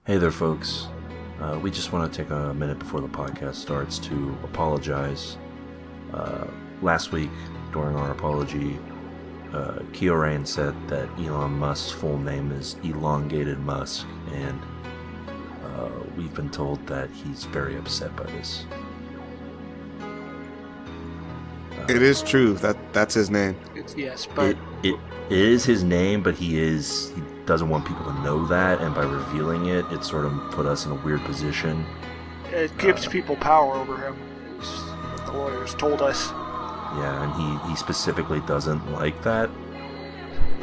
Hey there, folks. We just want to take a minute before the podcast starts to apologize. Last week, during our apology, Kyorain said that Elon Musk's full name is Elongated Musk, and we've been told that he's very upset by this. It is true. That's his name. Yes, but It is his name, but he doesn't want people to know that, and by revealing it, it sort of put us in a weird position. it gives people power over him. Is what the lawyers told us. Yeah, and he specifically doesn't like that,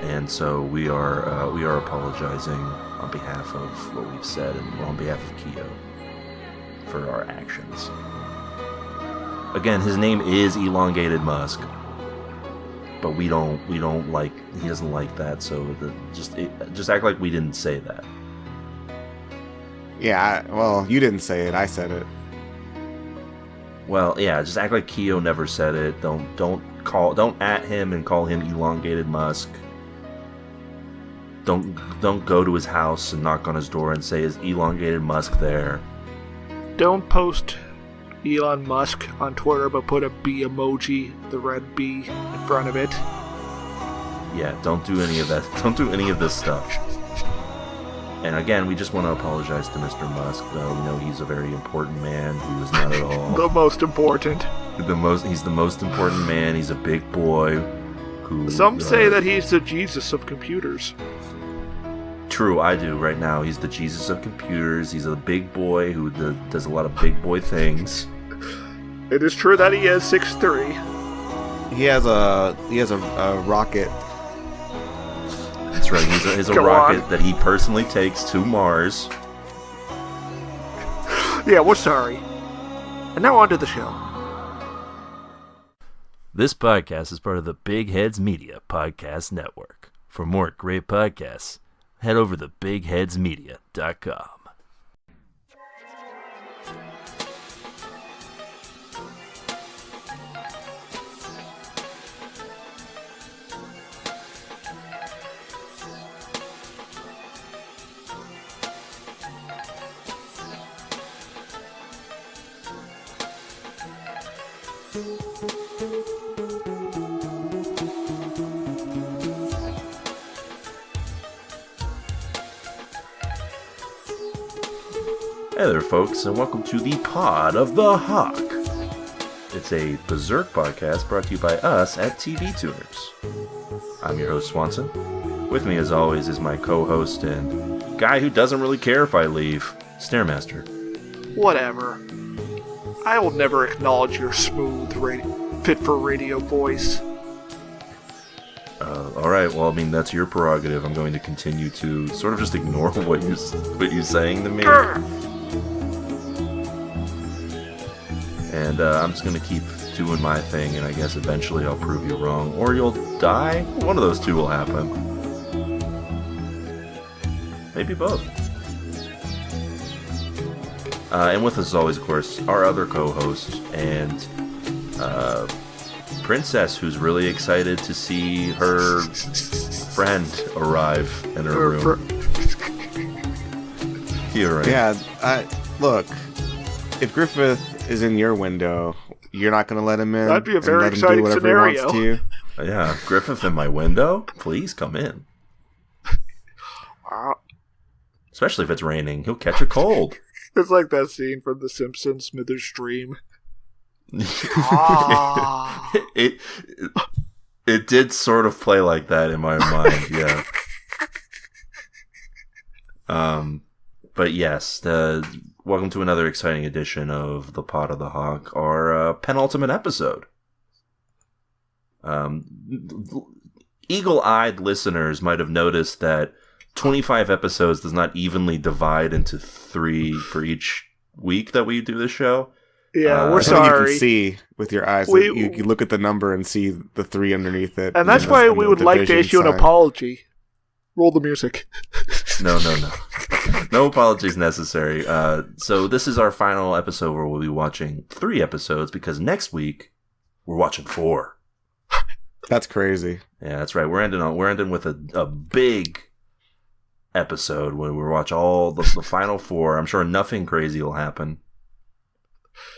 and so we are apologizing on behalf of what we've said and on behalf of Kyo for our actions. Again, his name is Elongated Musk, but we don't like, he doesn't like that, so just act like we didn't say that. Yeah, well, you didn't say it. I said it. Well, yeah, just act like Kyo never said it. Don't at him and call him Elongated Musk. Don't go to his house and knock on his door and say, "Is Elongated Musk there?" Don't post Elon Musk on Twitter, but put a B emoji, the red B, in front of it. Yeah, don't do any of that. Don't do any of this stuff. And again, we just want to apologize to Mr. Musk, though we know he's a very important man. He was not at all The most important. He's the most important man. He's a big boy who. Some say that he's the Jesus of computers. True, I do right now. He's the Jesus of computers. He's a big boy who does a lot of big boy things. It is true that he is 6'3". He has a rocket. That's right. He's a Go rocket on. that he personally takes to Mars. Yeah, we're sorry. And now on to the show. This podcast is part of the Big Heads Media Podcast Network. For more great podcasts, head over to bigheadsmedia.com. Hey there, folks, and welcome to the Pod of the Hawk. It's a Berserk podcast brought to you by us at TV Tuners. I'm your host, Swanson. With me, as always, is my co-host and guy who doesn't really care if I leave, Stairmaster. Whatever. I will never acknowledge your smooth, fit-for-radio voice. Alright, well, I mean, that's your prerogative. I'm going to continue to sort of just ignore what you're saying to me. Grr. And I'm just going to keep doing my thing, and I guess eventually I'll prove you wrong. Or you'll die. One of those two will happen. Maybe both. And with us, as always, of course, our other co-host and Princess, who's really excited to see her friend arrive in her room. Here, right? Yeah, look, if Griffith is in your window, you're not going to let him in? That'd be a and very let him do exciting whatever scenario. He wants to you? Yeah, Griffith in my window? Please come in. Especially if it's raining. He'll catch a cold. It's like that scene from The Simpsons, Smithers Dream. Ah. It did sort of play like that in my mind, yeah. But yes, welcome to another exciting edition of the Pod of the Hawk, our penultimate episode. Eagle-eyed listeners might have noticed that 25 episodes does not evenly divide into 3 for each week that we do this show. Yeah, we're That's what sorry. you can see with your eyes. You can look at the number and see the 3 underneath it. And that's why we would like to issue an apology. Roll the music. No. No apologies necessary. So this is our final episode where we'll be watching 3 episodes, because next week we're watching 4. That's crazy. Yeah, that's right. We're ending with a big episode when we watch all the final 4. I'm sure nothing crazy will happen.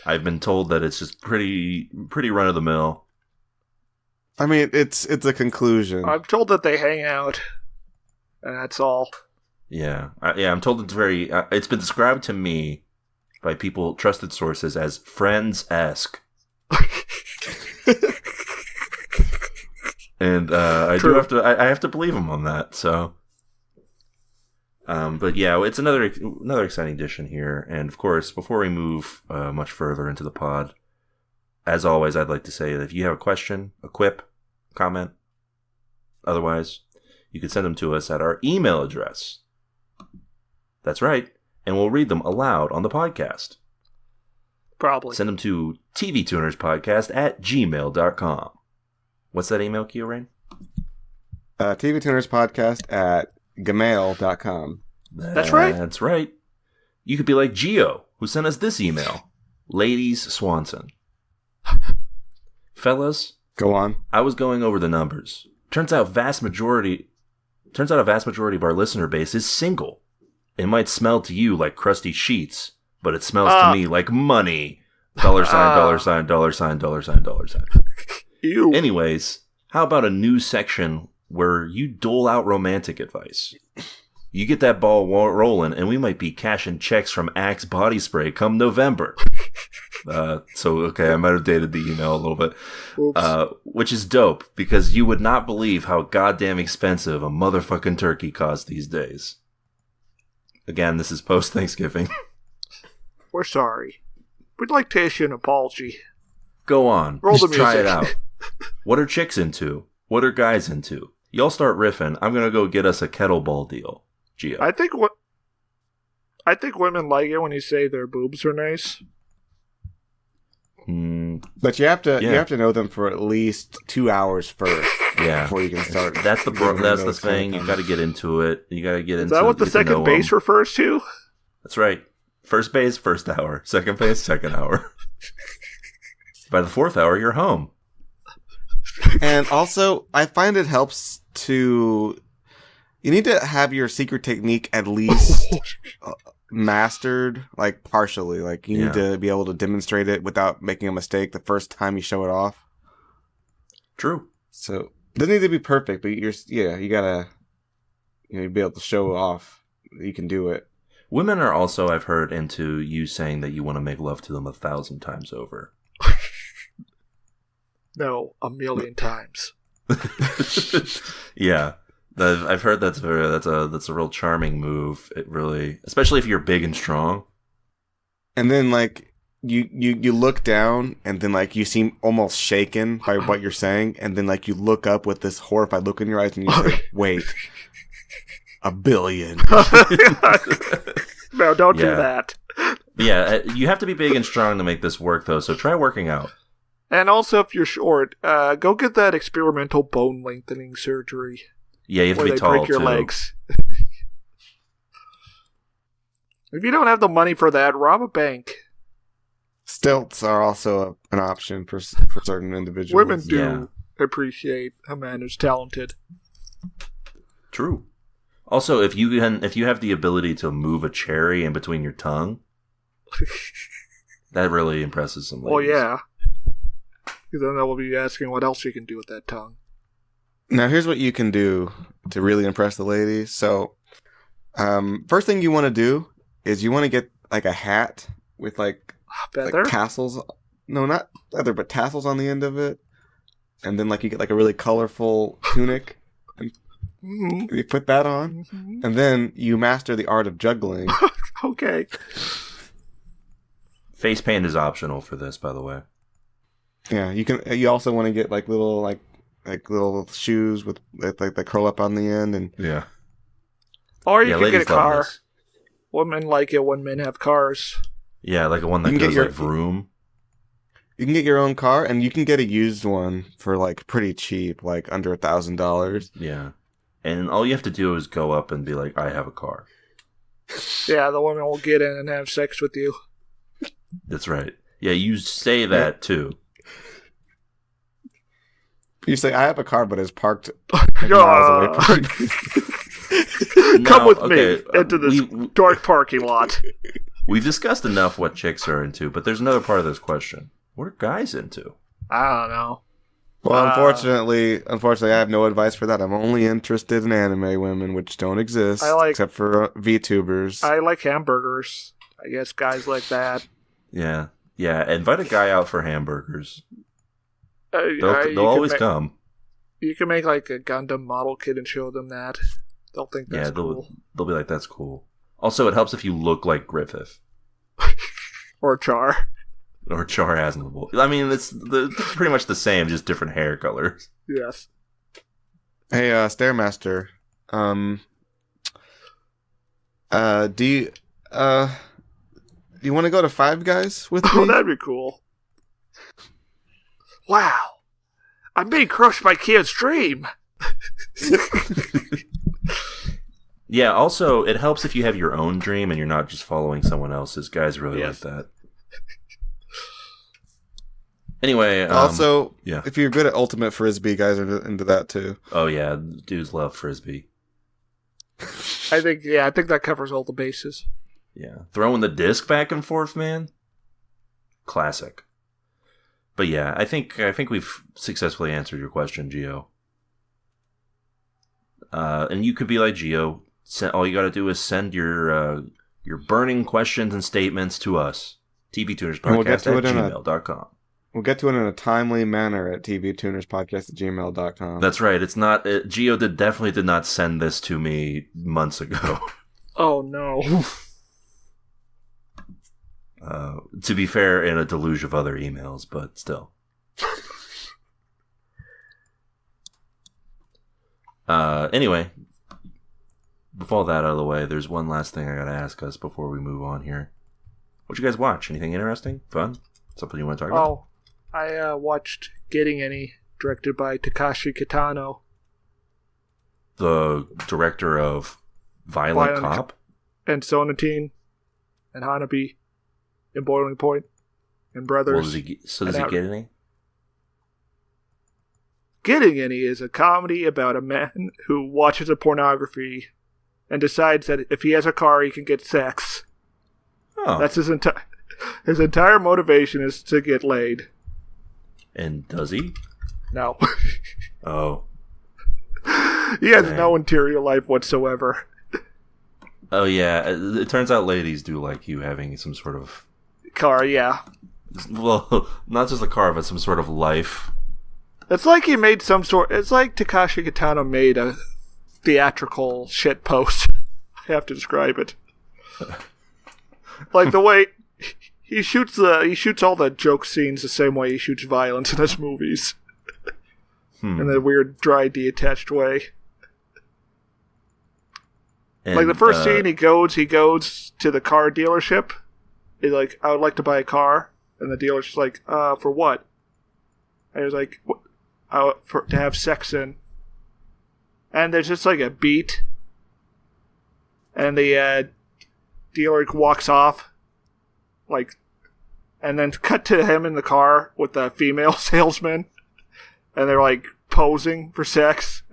I've been told that it's just pretty run of the mill. I mean, it's a conclusion. I'm told that they hang out, and that's all. Yeah, I'm told it's very. It's been described to me by people, trusted sources, as Friends-esque. And I True. do have to. I have to believe him on that. So, but yeah, it's another exciting edition here. And of course, before we move much further into the pod, as always, I'd like to say that if you have a question, a quip, comment, otherwise, you can send them to us at our email address. That's right, and we'll read them aloud on the podcast. Probably. Send them to tvtunerspodcast@gmail.com. What's that email, Kyorain? tvtunerspodcast@gmail.com. That's right. That's right. You could be like Gio, who sent us this email. Ladies Swanson. Fellas, Go on. I was going over the numbers. Turns out a vast majority of our listener base is single. It might smell to you like crusty sheets, but it smells to me like money. $sign, $sign. Ew. Anyways, how about a new section where you dole out romantic advice? You get that ball rolling, and we might be cashing checks from Axe Body Spray come November. Okay, I might have dated the email a little bit. Which is dope, because you would not believe how goddamn expensive a motherfucking turkey costs these days. Again, this is post-Thanksgiving. We're sorry. We'd like to issue an apology. Go on. Roll the Just try it music. out. What are chicks into? What are guys into? Y'all start riffing. I'm gonna go get us a kettlebell deal. Gio. I think women like it when you say their boobs are nice. But you have to know them for at least 2 hours first. Yeah. Before you can start. That's the doing that's the those kind of thing. You things. got to get into it. You got to get into. Is that what the get to know second base 'em. refers to? That's right. First base, first hour. Second base, second hour. By the 4th hour, you're home. And also, I find it helps to. You need to have your secret technique at least mastered, like partially. Like you need to be able to demonstrate it without making a mistake the first time you show it off. True. So it doesn't need to be perfect, but you gotta be able to show off that you can do it. Women are also, I've heard, into you saying that you want to make love to them 1,000 times over. No, 1,000,000 times. Yeah. I've heard that's a real charming move. It really, especially if you're big and strong. And then like you look down, and then like you seem almost shaken by what you're saying, and then like you look up with this horrified look in your eyes, and you say, "Wait, 1 billion." No, don't do Yeah. that. Yeah, you have to be big and strong to make this work, though. So try working out. And also, if you're short, go get that experimental bone lengthening surgery Yeah, you have to where be they tall break your too. legs. If you don't have the money for that, rob a bank. Stilts are also an option for certain individuals. Women do Yeah. appreciate a man who's talented. True. Also, if you have the ability to move a cherry in between your tongue, that really impresses some ladies. Well, yeah. Because then they'll be asking what else you can do with that tongue. Now, here's what you can do to really impress the ladies. So, first thing you want to do is you want to get like a hat with like Feather? tassels. No, not leather, but tassels on the end of it. And then like you get like a really colorful tunic. Mhm. You put that on, Mhm. and then you master the art of juggling. Okay. Face paint is optional for this, by the way. Yeah, you can. You also want to get like little little shoes with like they curl up on the end, and Yeah. Or you Yeah, can get a ladies love car. this. Women like it when men have cars. Yeah, like a one that You can goes get like vroom. you can get your own car, and you can get a used one for like pretty cheap, like under $1,000. Yeah. And all you have to do is go up and be like, I have a car. Yeah, the woman will get in and have sex with you. That's right. Yeah, you say that too. You say, "I have a car, but it's parked like, miles away from me." Come with okay, me into this dark parking lot. We've discussed enough what chicks are into, but there's another part of this question. What are guys into? I don't know. Well, unfortunately, I have no advice for that. I'm only interested in anime women, which don't exist, except for VTubers. I like hamburgers. I guess guys like that. Yeah. Invite a guy out for hamburgers. They'll always come. You can make like a Gundam model kit and show them that. They'll think that's cool. They'll be like, that's cool. Also, it helps if you look like Griffith. Or Char. Or Char Aznavour. I mean, it's pretty much the same, just different hair colors. Yes. Hey, Stairmaster. Do you want to go to Five Guys with me? Oh, that'd be cool. Wow. I'm being crushed by Kia's dream. Yeah, also, it helps if you have your own dream and you're not just following someone else's. Guys really like that. Anyway, also, if you're good at Ultimate Frisbee, guys are into that too. Oh yeah, dudes love Frisbee. I think that covers all the bases. Yeah, throwing the disc back and forth, man. Classic. But yeah, I think we've successfully answered your question, Gio. And you could be like Gio. All you got to do is send your burning questions and statements to us. tvtunerspodcast@gmail.com. We'll get to it in a timely manner at tvtunerspodcast@gmail.com. That's right. It's not. Gio definitely did not send this to me months ago. Oh no. To be fair, in a deluge of other emails, but still. Anyway, with all that out of the way, there's one last thing I gotta ask us before we move on here. What'd you guys watch? Anything interesting? Fun? Something you want to talk about? Oh, I watched Getting Any, directed by Takashi Kitano. The director of Violent Cop? And Sonatine, and Hanabi, and Boiling Point, and Brothers. Well, does he get any? Getting Any is a comedy about a man who watches a pornography and decides that if he has a car, he can get sex. Oh. That's his entire motivation is to get laid. And does he? No. Oh. He has no interior life whatsoever. Oh, yeah. It turns out ladies do like you having some sort of... car, yeah. Well, not just a car, but some sort of life. It's like he made it's like Takashi Kitano made a theatrical shit post. I have to describe it. Like the way he shoots all the joke scenes the same way he shoots violence in his movies. In a weird, dry, detached way. And, like the first scene, he goes to the car dealership. He's like, I would like to buy a car. And the dealer's just like, for what? And he was like, to have sex in. And there's just like a beat. And the dealer walks off. Like, and then cut to him in the car with the female salesman. And they're like posing for sex.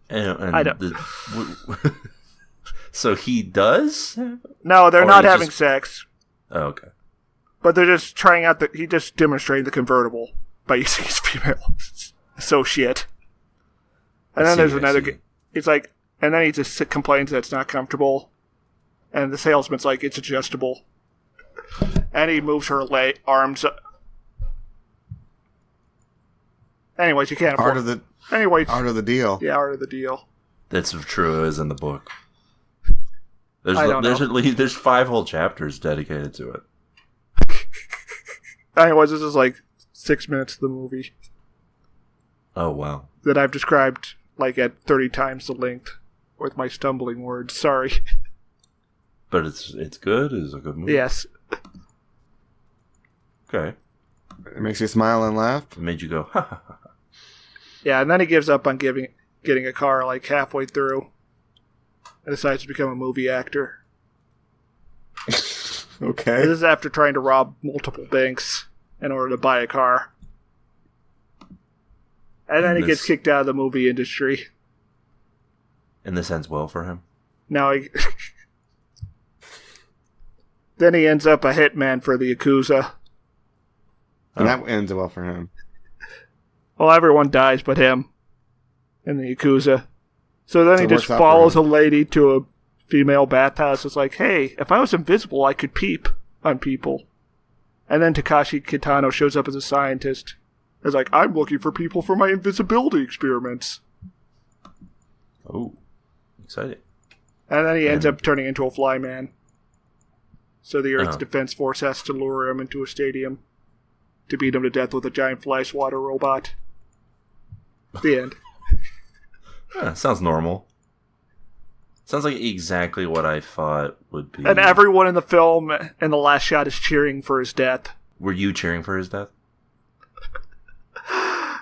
And I don't. So he does? No, they're not having sex. Oh, okay. But they're just trying out he just demonstrated the convertible by using his female associate. And then there's another. He's like, and then he just complains that it's not comfortable. And the salesman's like, it's adjustable. And he moves her arms up. Anyways, you can't afford art of the deal. Yeah, art of the deal. That's true. It is in the book. There's 5 whole chapters dedicated to it. Anyways, this is like 6 minutes of the movie. Oh wow! That I've described like at 30 times the length with my stumbling words. Sorry. But it's good. It's a good movie. Yes. Okay. It makes you smile and laugh. It made you go ha ha ha. Yeah, and then he gives up on getting a car like halfway through, and decides to become a movie actor. Okay. This is after trying to rob multiple banks in order to buy a car. And then he gets kicked out of the movie industry. And this ends well for him? Now he... Then he ends up a hitman for the Yakuza. And that ends well for him. Well, everyone dies but him in the Yakuza. So then he it just works out for follows a him. lady to a female bathhouse. It's like, hey, if I was invisible, I could peep on people. And then Takashi Kitano shows up as a scientist. It's like, I'm looking for people for my invisibility experiments. Oh, exciting. And then he ends up turning into a fly man. So the Earth's Oh. Defense Force has to lure him into a stadium to beat him to death with a giant fly swatter robot. The end. Sounds normal. Sounds like exactly what I thought would be. And everyone in the film in the last shot is cheering for his death. Were you cheering for his death?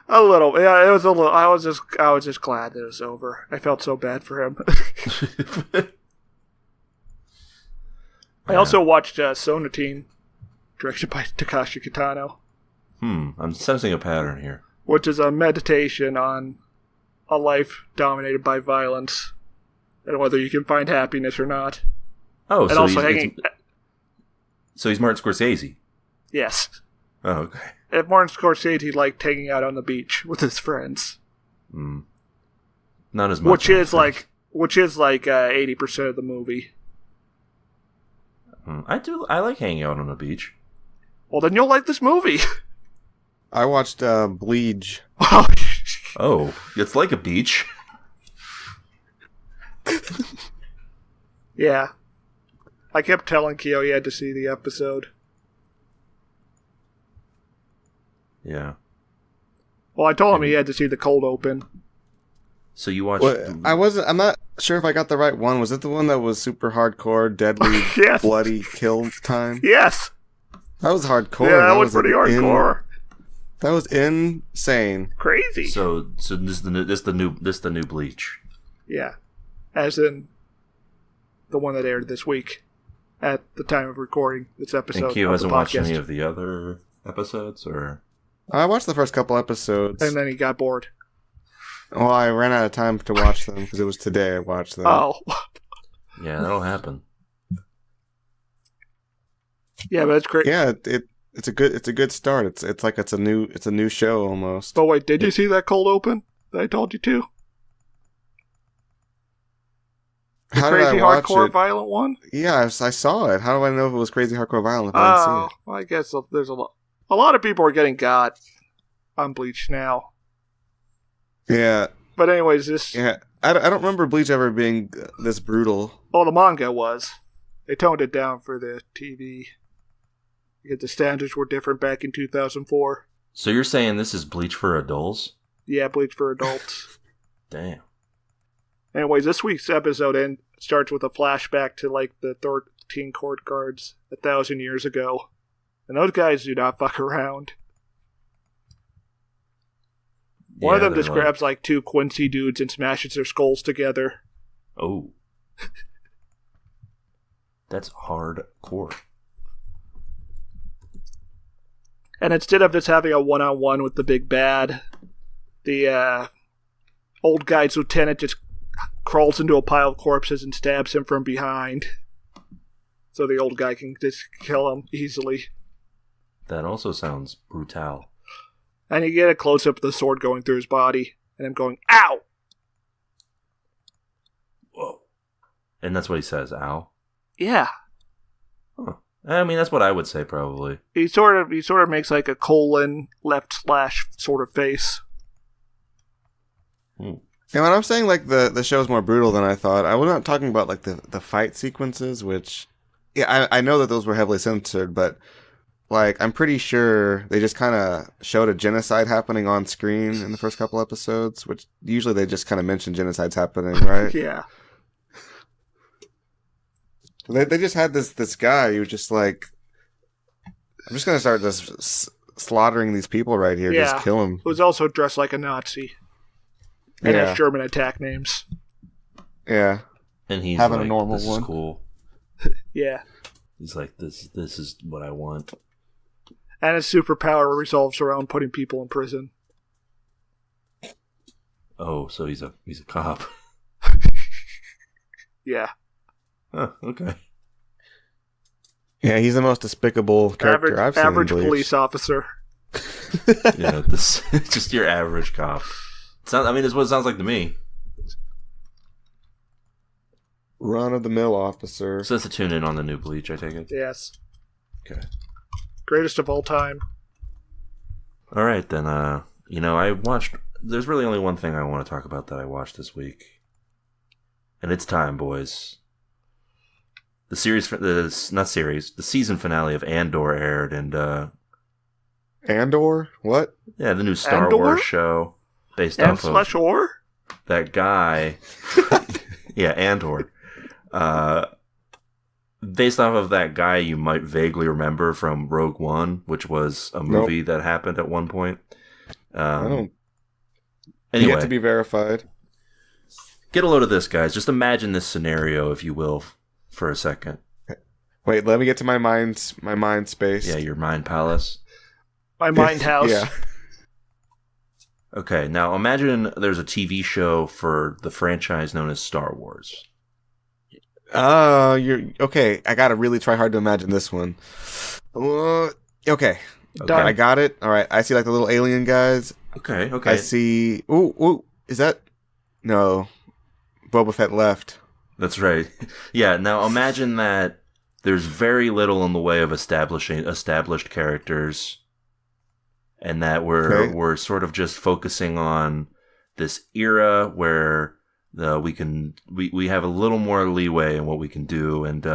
A little. Yeah, it was a little. I was just glad that it was over. I felt so bad for him. I also watched Sonatine, directed by Takashi Kitano, I'm sensing a pattern here. which is a meditation on a life dominated by violence and whether you can find happiness or not. Oh, And so also he's Martin Scorsese. Yes. Oh, okay. If Martin Scorsese liked hanging out on the beach with his friends, Not as much. which is like 80% of the movie. I like hanging out on the beach. Well, then you'll like this movie. I watched Bleach. Oh, it's like a beach. Yeah. I kept telling Kyo he had to see the episode. Yeah. Well, I told him he had to see the cold open. So you watched. I'm not sure if I got the right one. Was it the one that was super hardcore, deadly, Yes. bloody kill time? Yes. That was hardcore. Yeah, that was pretty hardcore. That was insane. Crazy. So this is the new Bleach. Yeah. As in the one that aired this week at the time of recording this episode. And Kyo of the hasn't watched podcast. any of the other episodes, or I watched the first couple episodes. And then he got bored. Well, I ran out of time to watch them because it was today I watched them. Oh. yeah, that'll happen. Yeah, but it's great. Yeah, it's a good start. It's like it's a new show almost. But wait, did you see that cold open that I told you to? The How did I crazy watch hardcore it? violent one? Yeah, I saw it. How do I know if it was crazy hardcore violent if I didn't Oh, well, I guess there's a lot of people are getting got on Bleach now. see it? Yeah, But anyways, this I don't remember Bleach ever being this brutal. the manga was. They toned it down for the TV because the standards were different back in 2004. So you're saying this is Bleach for adults? Yeah, Bleach for adults. Damn. Anyways, this week's episode starts with a flashback to like the 13 court guards 1,000 years ago. And those guys do not fuck around. One of them they're just grabs like two Quincy dudes and smashes their skulls together. Oh. That's hardcore. And instead of just having a one-on-one with the big bad, the old guy's lieutenant just crawls into a pile of corpses and stabs him from behind. So the old guy can just kill him easily. That also sounds brutal. And you get a close-up of the sword going through his body, and him going, ow! Whoa. And that's what he says, ow. Yeah. Huh. I mean, that's what I would say, probably. He sort of makes like a colon left slash sort of face. And when I'm saying like the show's more brutal than I thought, I was not talking about like the fight sequences, which I know that those were heavily censored, but like I'm pretty sure they just kind of showed a genocide happening on screen in the first couple episodes, which usually they just kind of mention genocides happening, right? Yeah. They just had this guy who was just like, I'm just gonna start just slaughtering these people right here, Yeah. just kill them. Who's also dressed like a Nazi. And Yeah. has German attack names. Yeah. And he's Having a like, normal this one. is cool. Yeah. He's like, this is what I want. And his superpower resolves around putting people in prison. Oh, so he's a cop. Yeah. Oh, okay. Yeah, he's the most despicable character I've seen. Average in Bleach. police officer. Yeah, this just your average cop. It's what it sounds like to me. Run of the mill officer. So that's a tune in on the new Bleach, I take it. Yes. Okay. Greatest of all time. All right, then. I watched. There's really only one thing I want to talk about that I watched this week, and it's time, boys. The season finale of Andor aired, and Andor? What? yeah, the new Star Andor? Wars show based And off of slash or? that guy. Yeah, Andor. Based off of that guy you might vaguely remember from Rogue One, which was a movie that happened at one point. I don't. Anyway, Yet to be verified. get a load of this, guys. Just imagine this scenario, if you will, for a second. Wait, let me get to my mind space. Yeah, your mind palace. My mind house. Yeah. Okay, now imagine there's a TV show for the franchise known as Star Wars. You're okay. I gotta really try hard to imagine this one. Okay, Done. I got it. All right, I see like the little alien guys. Okay. I see. Ooh, is that? No, Boba Fett left. That's right. Yeah, now imagine that there's very little in the way of established characters, and that we're sort of just focusing on this era where we have a little more leeway in what we can do, and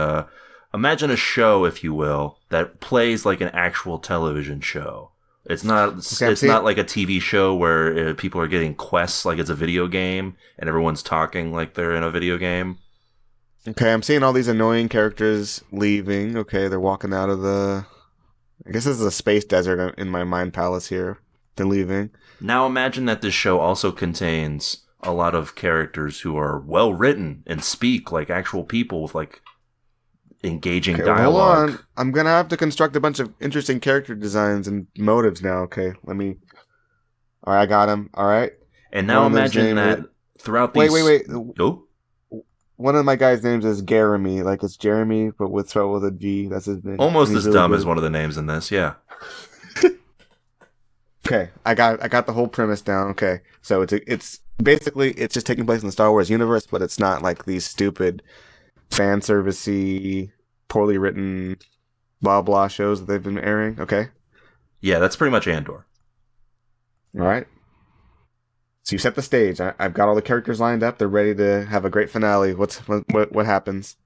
imagine a show, if you will, that plays like an actual television show. It's not not like a TV show where people are getting quests like it's a video game and everyone's talking like they're in a video game. Okay, I'm seeing all these annoying characters leaving. Okay, they're walking out of the. I guess this is a space desert in my mind palace here. They're leaving. Now imagine that this show also contains a lot of characters who are well written and speak like actual people with like engaging Okay, dialogue. hold on. I'm gonna have to construct a bunch of interesting character designs and motives now. Okay, let me. All right, I got him. All right. And now One of them's imagine named- that throughout these. Wait. Oh, One of my guys' names is Jeremy. Like it's Jeremy, but spelled with a G. That's his name. almost And as he's really dumb good. as one of the names in this. Yeah. Okay, I got the whole premise down. Okay, so it's basically it's just taking place in the Star Wars universe, but it's not like these stupid fan servicey, poorly written, blah blah shows that they've been airing. Okay, Yeah, that's pretty much Andor. all right. So you set the stage. I've got all the characters lined up. They're ready to have a great finale. What happens?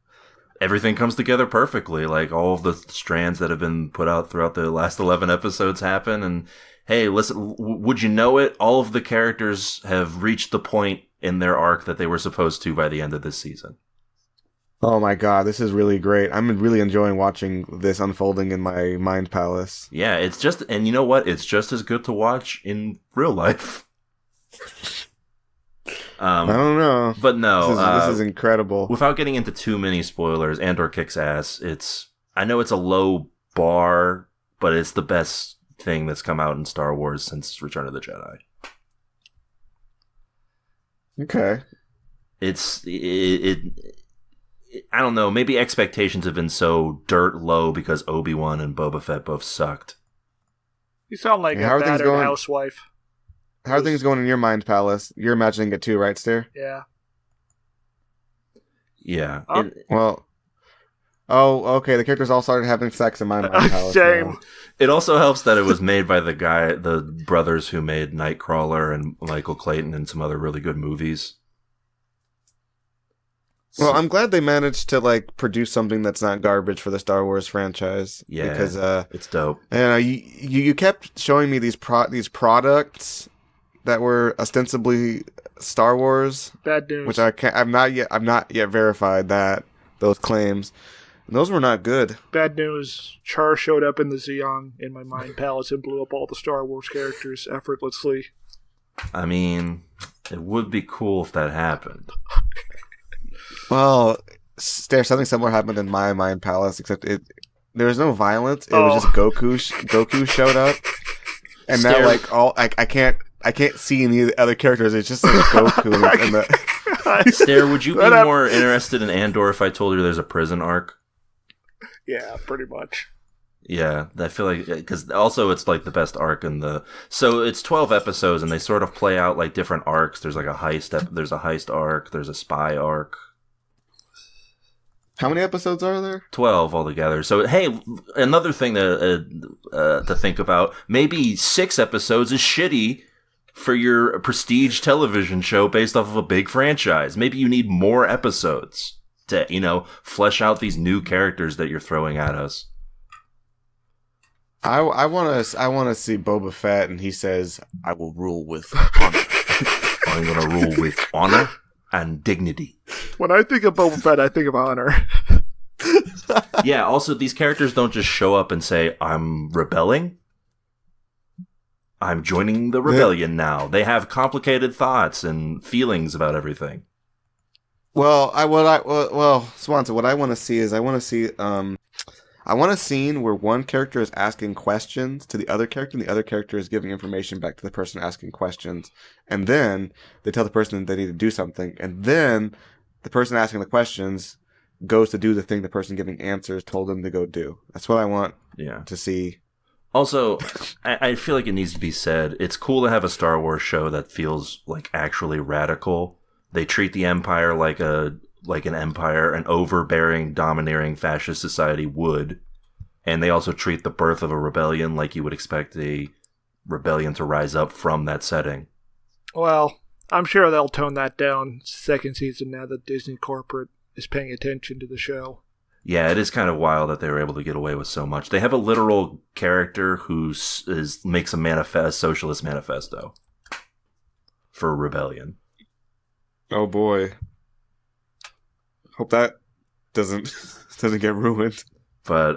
Everything comes together perfectly. Like all of the strands that have been put out throughout the last 11 episodes happen. And hey, listen, would you know it? All of the characters have reached the point in their arc that they were supposed to by the end of this season. Oh my god, this is really great. I'm really enjoying watching this unfolding in my mind palace. Yeah, it's just, and you know what? It's just as good to watch in real life. I don't know. But no, This is incredible. without getting into too many spoilers, Andor kicks ass. I know it's a low bar, but it's the best thing that's come out in Star Wars since Return of the Jedi. Okay. I don't know, maybe expectations have been so dirt low because Obi-Wan and Boba Fett both sucked. You sound like Hey, how a are things battered going? housewife. How are things going in your mind palace? You're imagining it too, right, Stair? Yeah. Yeah. Oh. Well, okay. The characters all started having sex in my mind palace. Same. now. It also helps that it was made by the brothers who made Nightcrawler and Michael Clayton and some other really good movies. Well, I'm glad they managed to like produce something that's not garbage for the Star Wars franchise. Yeah. Because It's dope. you kept showing me these products that were ostensibly Star Wars, Bad news. which I've not yet verified those claims. And those were not good. Bad news. Char showed up in the Xeon in my mind palace and blew up all the Star Wars characters effortlessly. I mean, it would be cool if that happened. Well, something similar happened in my mind palace, except there was no violence. It was just Goku. Goku showed up, and now Stare. like I can't see any of the other characters. It's just like Goku and the. Stare, would you be That hap- more interested in Andor if I told you there's a prison arc? Yeah, pretty much. Yeah, I feel like, because also it's like the best arc in the, so it's 12 episodes and they sort of play out like different arcs. There's like there's a heist arc, there's a spy arc. How many episodes are there? 12 altogether. So hey, another thing to think about, maybe 6 episodes is shitty for your prestige television show based off of a big franchise. Maybe you need more episodes to, flesh out these new characters that you're throwing at us. I want to see Boba Fett, and he says, "I will rule with honor." I'm gonna rule with honor and dignity. When I think of Boba Fett, I think of honor. Yeah, also, these characters don't just show up and say, "I'm rebelling. I'm joining the rebellion now." They have complicated thoughts and feelings about everything. Well, Swanson, what I want to see is I want a scene where one character is asking questions to the other character, and the other character is giving information back to the person asking questions. And then they tell the person they need to do something. And then the person asking the questions goes to do the thing the person giving answers told them to go do. That's what I want to see. Also, I feel like it needs to be said, it's cool to have a Star Wars show that feels like actually radical. They treat the Empire like an empire, an overbearing, domineering fascist society would. And they also treat the birth of a rebellion like you would expect a rebellion to rise up from that setting. Well, I'm sure they'll tone that down second season now that Disney corporate is paying attention to the show. Yeah, it is kind of wild that they were able to get away with so much. They have a literal character who makes a socialist manifesto for rebellion. Oh boy. Hope that doesn't get ruined. But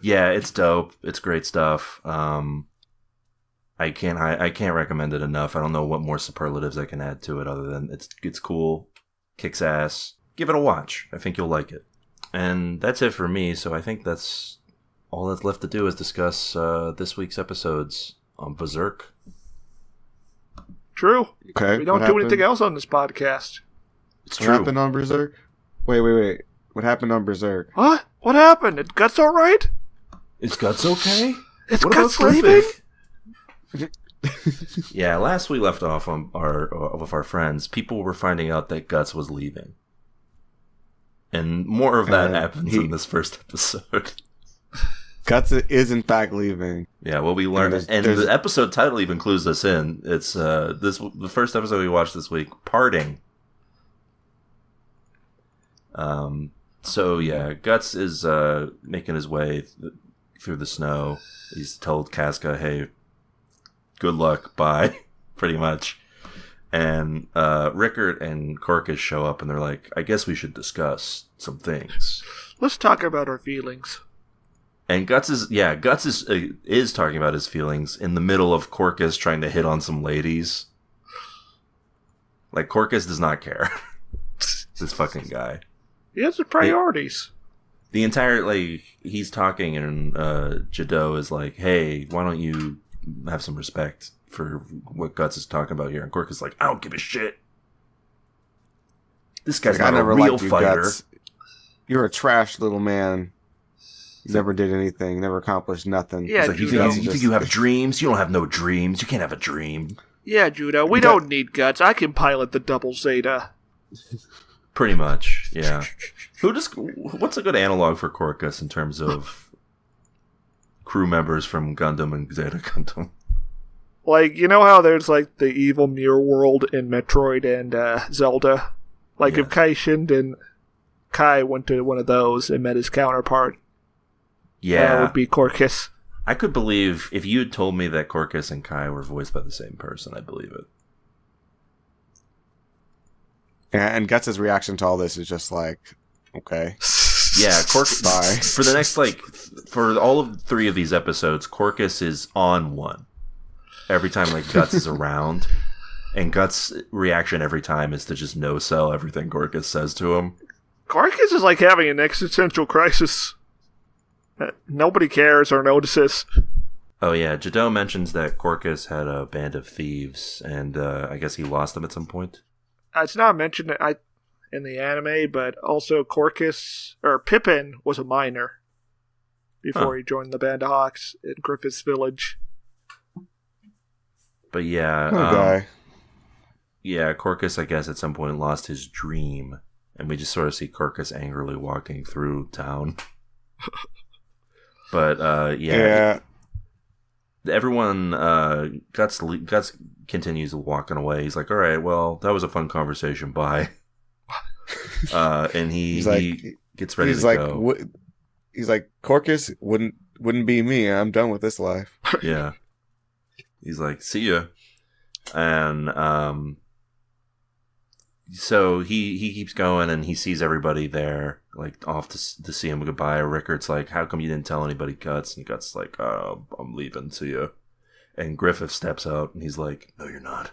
yeah, it's dope. It's great stuff. I can't recommend it enough. I don't know what more superlatives I can add to it other than it's cool, kicks ass. Give it a watch. I think you'll like it. And that's it for me. So I think that's all that's left to do is discuss this week's episodes on Berserk. True. Okay. We don't do anything else on this podcast. It's What true. happened on Berserk? Wait. What happened on Berserk? What? What happened? It Guts all right? Is Guts okay? It's What Guts about leaving? Griffith? Yeah, last we left off on with our friends, people were finding out that Guts was leaving. And more of that happens in this first episode. Guts is in fact leaving. Yeah, well, we learned, and the episode title even clues us in. It's the first episode we watched this week, Parting. So yeah, Guts is making his way through the snow. He's told Casca, "Hey, good luck, bye," pretty much. And Rickard and Corcus show up, and they're like, "I guess we should discuss some things." Let's talk about our feelings. And Guts is talking about his feelings in the middle of Corcus trying to hit on some ladies. Like, Corcus does not care. This fucking guy. He has his priorities. The entire, he's talking, and Jadot is like, "Hey, why don't you have some respect for what Guts is talking about here?" And Corcus is like, "I don't give a shit. This guy's not a real fighter. Guts. You're a trash little man. You never did anything, never accomplished nothing." Yeah, Like, you think you have dreams? You don't have no dreams. You can't have a dream. Yeah, Judo, we don't need Guts. I can pilot the double Zeta. Pretty much, yeah. What's a good analog for Corcus in terms of crew members from Gundam and Zeta Gundam? Like, you know how there's, like, the evil mirror world in Metroid and Zelda? Like, Yeah. if Kai Shind and Kai went to one of those and met his counterpart, that Yeah. would be Corcus. I could believe, if you had told me that Corcus and Kai were voiced by the same person, I'd believe it. And Guts' reaction to all this is just like, okay. Yeah, Corcus. Bye. For the next, for all of 3 of these episodes, Corcus is on one. Every time, Guts is around. And Guts' reaction every time is to just no-sell everything Corcus says to him. Corcus is like having an existential crisis. Nobody cares or notices. Oh yeah, Jadot mentions that Corcus had a band of thieves, and I guess he lost them at some point. it's not mentioned in the anime, but also Pippin was a miner before he joined the Band of Hawks in Griffith's village. But yeah, Poor guy. yeah, Corcus, I guess, at some point lost his dream, and we just sort of see Corcus angrily walking through town. But Yeah. everyone, Guts continues walking away. He's like, "All right, well, that was a fun conversation. Bye." And he gets ready to go. He's like, Corcus wouldn't be me. I'm done with this life. Yeah. He's like, "See ya." And so he keeps going, and he sees everybody there, like, off to see him goodbye. Rickart's like, "How come you didn't tell anybody, Guts?" And Guts' like, "I'm leaving. See ya." And Griffith steps out, and he's like, "No, you're not."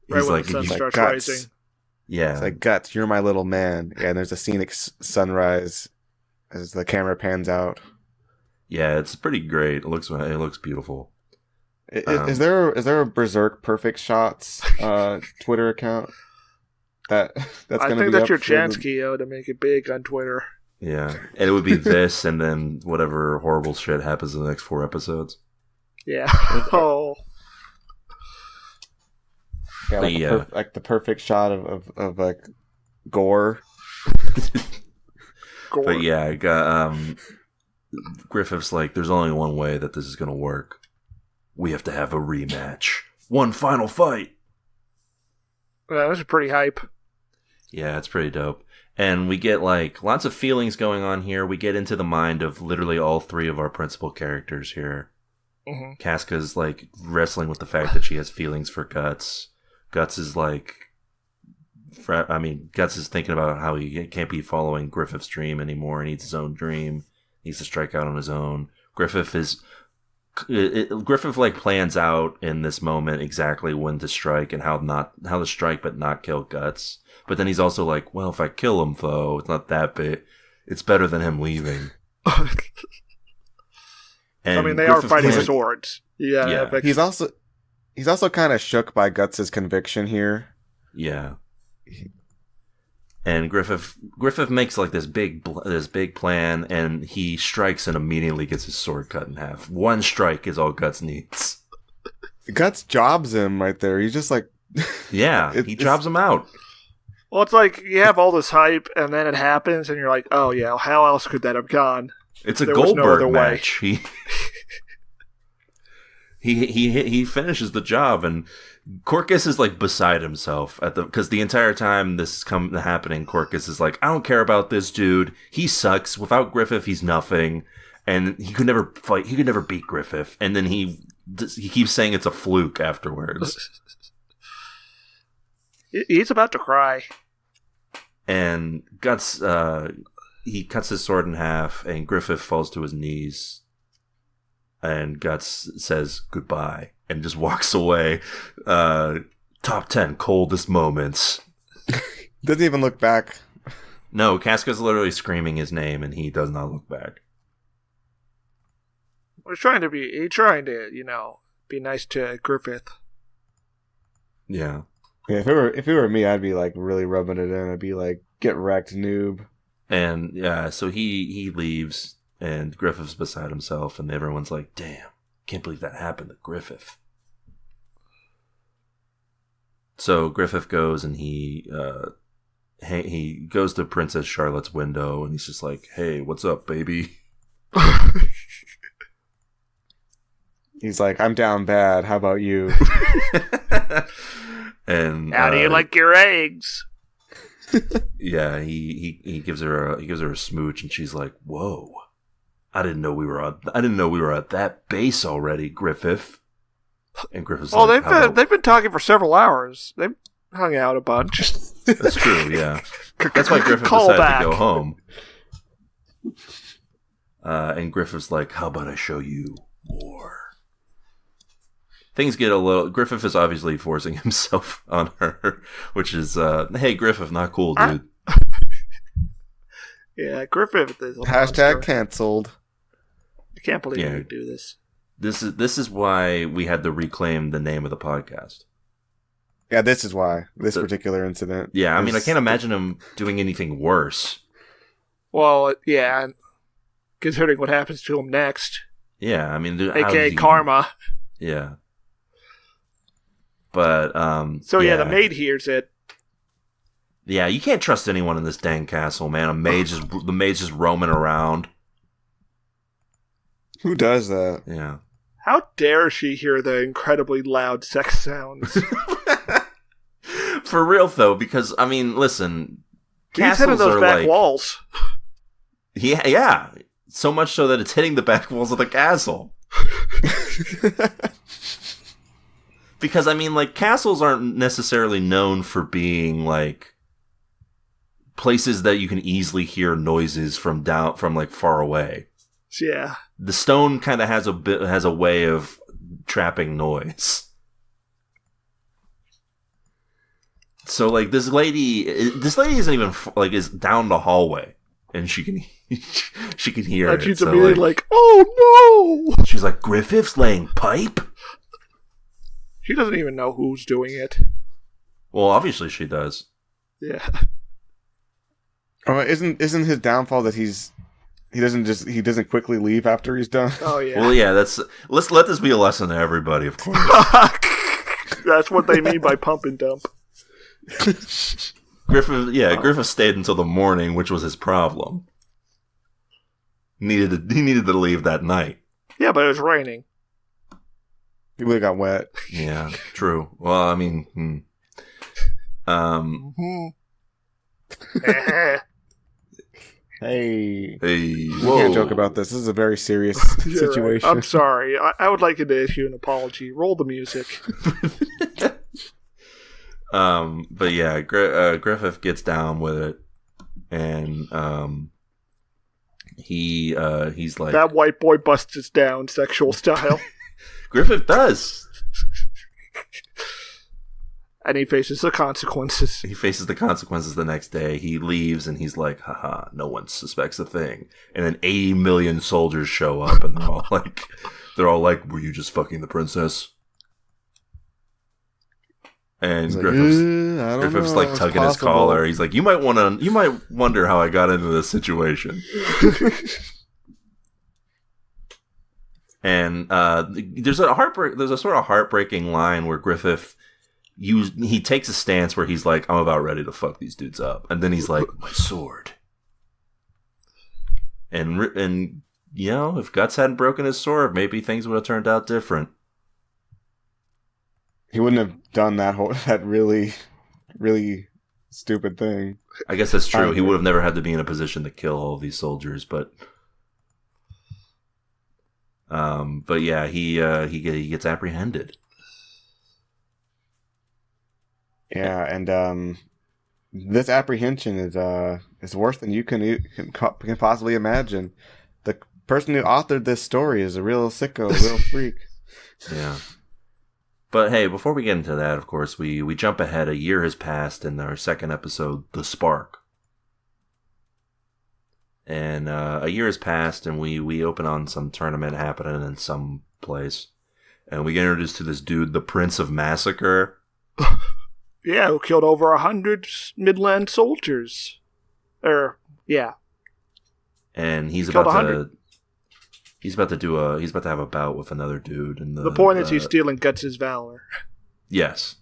Right when the sun starts rising. Yeah. It's like, Guts, you're my little man. Yeah, and there's a scenic sunrise as the camera pans out. Yeah, it's pretty great. It looks beautiful. Is there a Berserk Perfect Shots Twitter account that's I going to be think that's up your for chance, Keo, to make it big on Twitter. Yeah, and it would be this, and then whatever horrible shit happens in the next 4 episodes. Yeah. Oh. Yeah, like the perfect shot of like gore. But yeah, I got Griffith's like, "There's only one way that this is gonna work. We have to have a rematch. One final fight." Yeah, that's pretty hype. Yeah, it's pretty dope. And we get like lots of feelings going on here. We get into the mind of literally all 3 of our principal characters here. Mm-hmm. Casca's like wrestling with the fact that she has feelings for Guts. Guts is like, Guts is thinking about how he can't be following Griffith's dream anymore. He needs his own dream. He needs to strike out on his own. Griffith like plans out in this moment exactly when to strike and how to strike but not kill Guts. But then he's also like, well, if I kill him though, it's not that big. It's better than him leaving. And they are fighting swords. Yeah. He's also kind of shook by Guts' conviction here. Yeah. And Griffith makes like this big plan, and he strikes and immediately gets his sword cut in half. One strike is all Guts needs. Guts jobs him right there. He's just like, yeah, he jobs him out. Well, it's like you have all this hype, and then it happens, and you're like, "Oh yeah, how else could that have gone?" It's a Goldberg match. He finishes the job, and Corcus is like beside himself because the entire time this is happening, Corcus is like, "I don't care about this dude. He sucks. Without Griffith, he's nothing." And he could never fight. He could never beat Griffith. And then he keeps saying it's a fluke afterwards. He's about to cry. And Guts, he cuts his sword in half, and Griffith falls to his knees. And Guts says goodbye and just walks away. Top 10 coldest moments. Doesn't even look back. No, Casca's literally screaming his name, and he does not look back. He's trying to, be nice to Griffith. Yeah. Yeah, if it were me, I'd be like really rubbing it in. I'd be like, "Get wrecked, noob." And yeah, so he leaves, and Griffith's beside himself, and everyone's like, "Damn, can't believe that happened to Griffith." So Griffith goes, and he goes to Princess Charlotte's window, and he's just like, "Hey, what's up, baby?" He's like, "I'm down bad. How about you?" And how do you like your eggs? Yeah, he gives her a smooch, and she's like, "Whoa, I didn't know we were at that base already, Griffith." And Griffith's like, they've been talking for several hours. They've hung out a bunch. That's true, yeah. That's why Griffith decided to go home. And Griffith's like, "How about I show you more?" Things get a little... Griffith is obviously forcing himself on her, which is, hey, Griffith, not cool, dude. Yeah, Griffith is a Hashtag monster. canceled. I can't believe you do this. This is why we had to reclaim the name of the podcast. Yeah, this is why. This particular incident. Yeah, I mean, I can't imagine him doing anything worse. Well, yeah, considering what happens to him next. Yeah, I mean, AKA karma. Yeah. But, So yeah, the maid hears it. Yeah, you can't trust anyone in this dang castle, man. The maid's just roaming around. Who does that? Yeah. How dare she hear the incredibly loud sex sounds? For real, though, because, I mean, listen, He's hitting those back walls. Yeah. So much so that it's hitting the back walls of the castle. Because, I mean, like, castles aren't necessarily known for being, like, places that you can easily hear noises from like, far away. Yeah. The stone kind of has a way of trapping noise. So, like, this lady isn't even, like, is down the hallway, and she can hear it. And she's so, immediately like, oh no! She's like, Griffith's laying pipe? She doesn't even know who's doing it. Well, obviously she does. Yeah. Oh, isn't his downfall that he doesn't quickly leave after he's done? Oh yeah. Well, yeah. Let's let this be a lesson to everybody, of course. That's what they mean by pump and dump. Griffith stayed until the morning, which was his problem. He needed to leave that night. Yeah, but it was raining. He would have got wet. Yeah, true. Well, I mean, Hey, we can't joke about this. This is a very serious situation. Right. I'm sorry. I would like to issue an apology. Roll the music. But yeah, Griffith gets down with it, and he's like, that white boy busts us down, sexual style. Griffith does. And he faces the consequences. He faces the consequences the next day. He leaves, and he's like, haha, no one suspects a thing. And then 80 million soldiers show up, and they're all like, were you just fucking the princess? And Griffith's like tugging his collar. He's like, you might wonder how I got into this situation. And there's a sort of heartbreaking line where Griffith he takes a stance where he's like, I'm about ready to fuck these dudes up, and then he's like, my sword. And you know, if Guts hadn't broken his sword, maybe things would have turned out different. He wouldn't have done that really, really stupid thing. I guess that's true. He would have never had to be in a position to kill all of these soldiers, but yeah, he gets apprehended. Yeah, and this apprehension is worse than you can possibly imagine. The person who authored this story is a real sicko, a real freak. Yeah. But hey, before we get into that, of course, we jump ahead. A year has passed in our second episode, The Spark. And a year has passed, and we open on some tournament happening in some place. And we get introduced to this dude, the Prince of Massacre. Yeah, who killed over 100 Midland soldiers. Yeah. And he's Killed about 100. he's about to have a bout with another dude. And the point is he's stealing Guts' valor. Yes.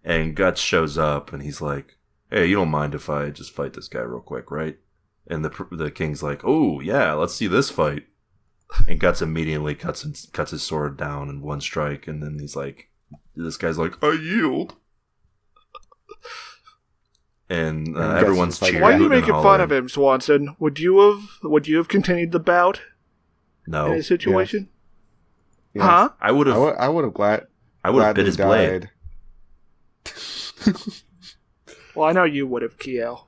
And Guts shows up, and he's like, hey, you don't mind if I just fight this guy real quick, right? And the king's like, oh, yeah, let's see this fight. And Guts immediately cuts his sword down in one strike, and then this guy's like, I yield. And everyone's cheering. Why are you making fun of him, Swanson? Would you have continued the bout? No. In his situation? Yes. Huh? I would have bit his blade. Well, I know you would have, Keo.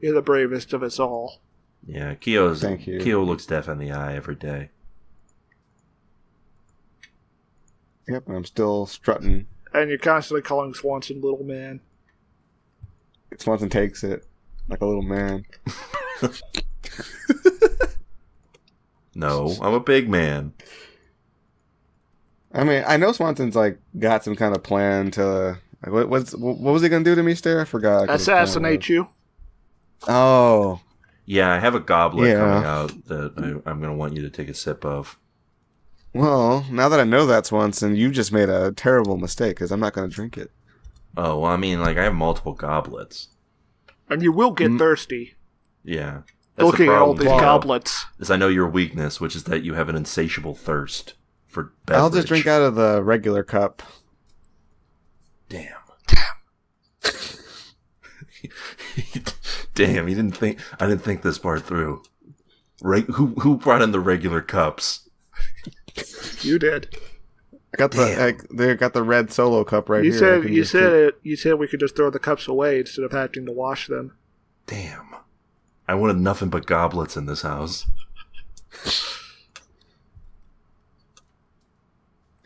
You're the bravest of us all. Yeah, Thank you. Keo looks death in the eye every day. Yep, and I'm still strutting. And you're constantly calling Swanson little man. Swanson takes it like a little man. No, I'm a big man. I mean, I know Swanson's got some kind of plan to Like, what was he gonna do to me, Stair? I forgot. Assassinate you. Oh, Yeah, I have a goblet Yeah. coming out that I'm going to want you to take a sip of. well, now that I know that's once, and you just made a terrible mistake because I'm not gonna drink it. Oh, well, I mean, like, I have multiple goblets. And you will get thirsty Yeah. That's looking the at all problem, these Theo, goblets. Is I know your weakness, which is that you have an insatiable thirst for beverage. I'll just drink out of the regular cup. Damn. Damn, you didn't think. I didn't think this part through. Who brought in the regular cups? You did. I got they got the red solo cup right You here. said you said we could just throw the cups away instead of having to wash them. Damn. I wanted nothing but goblets in this house.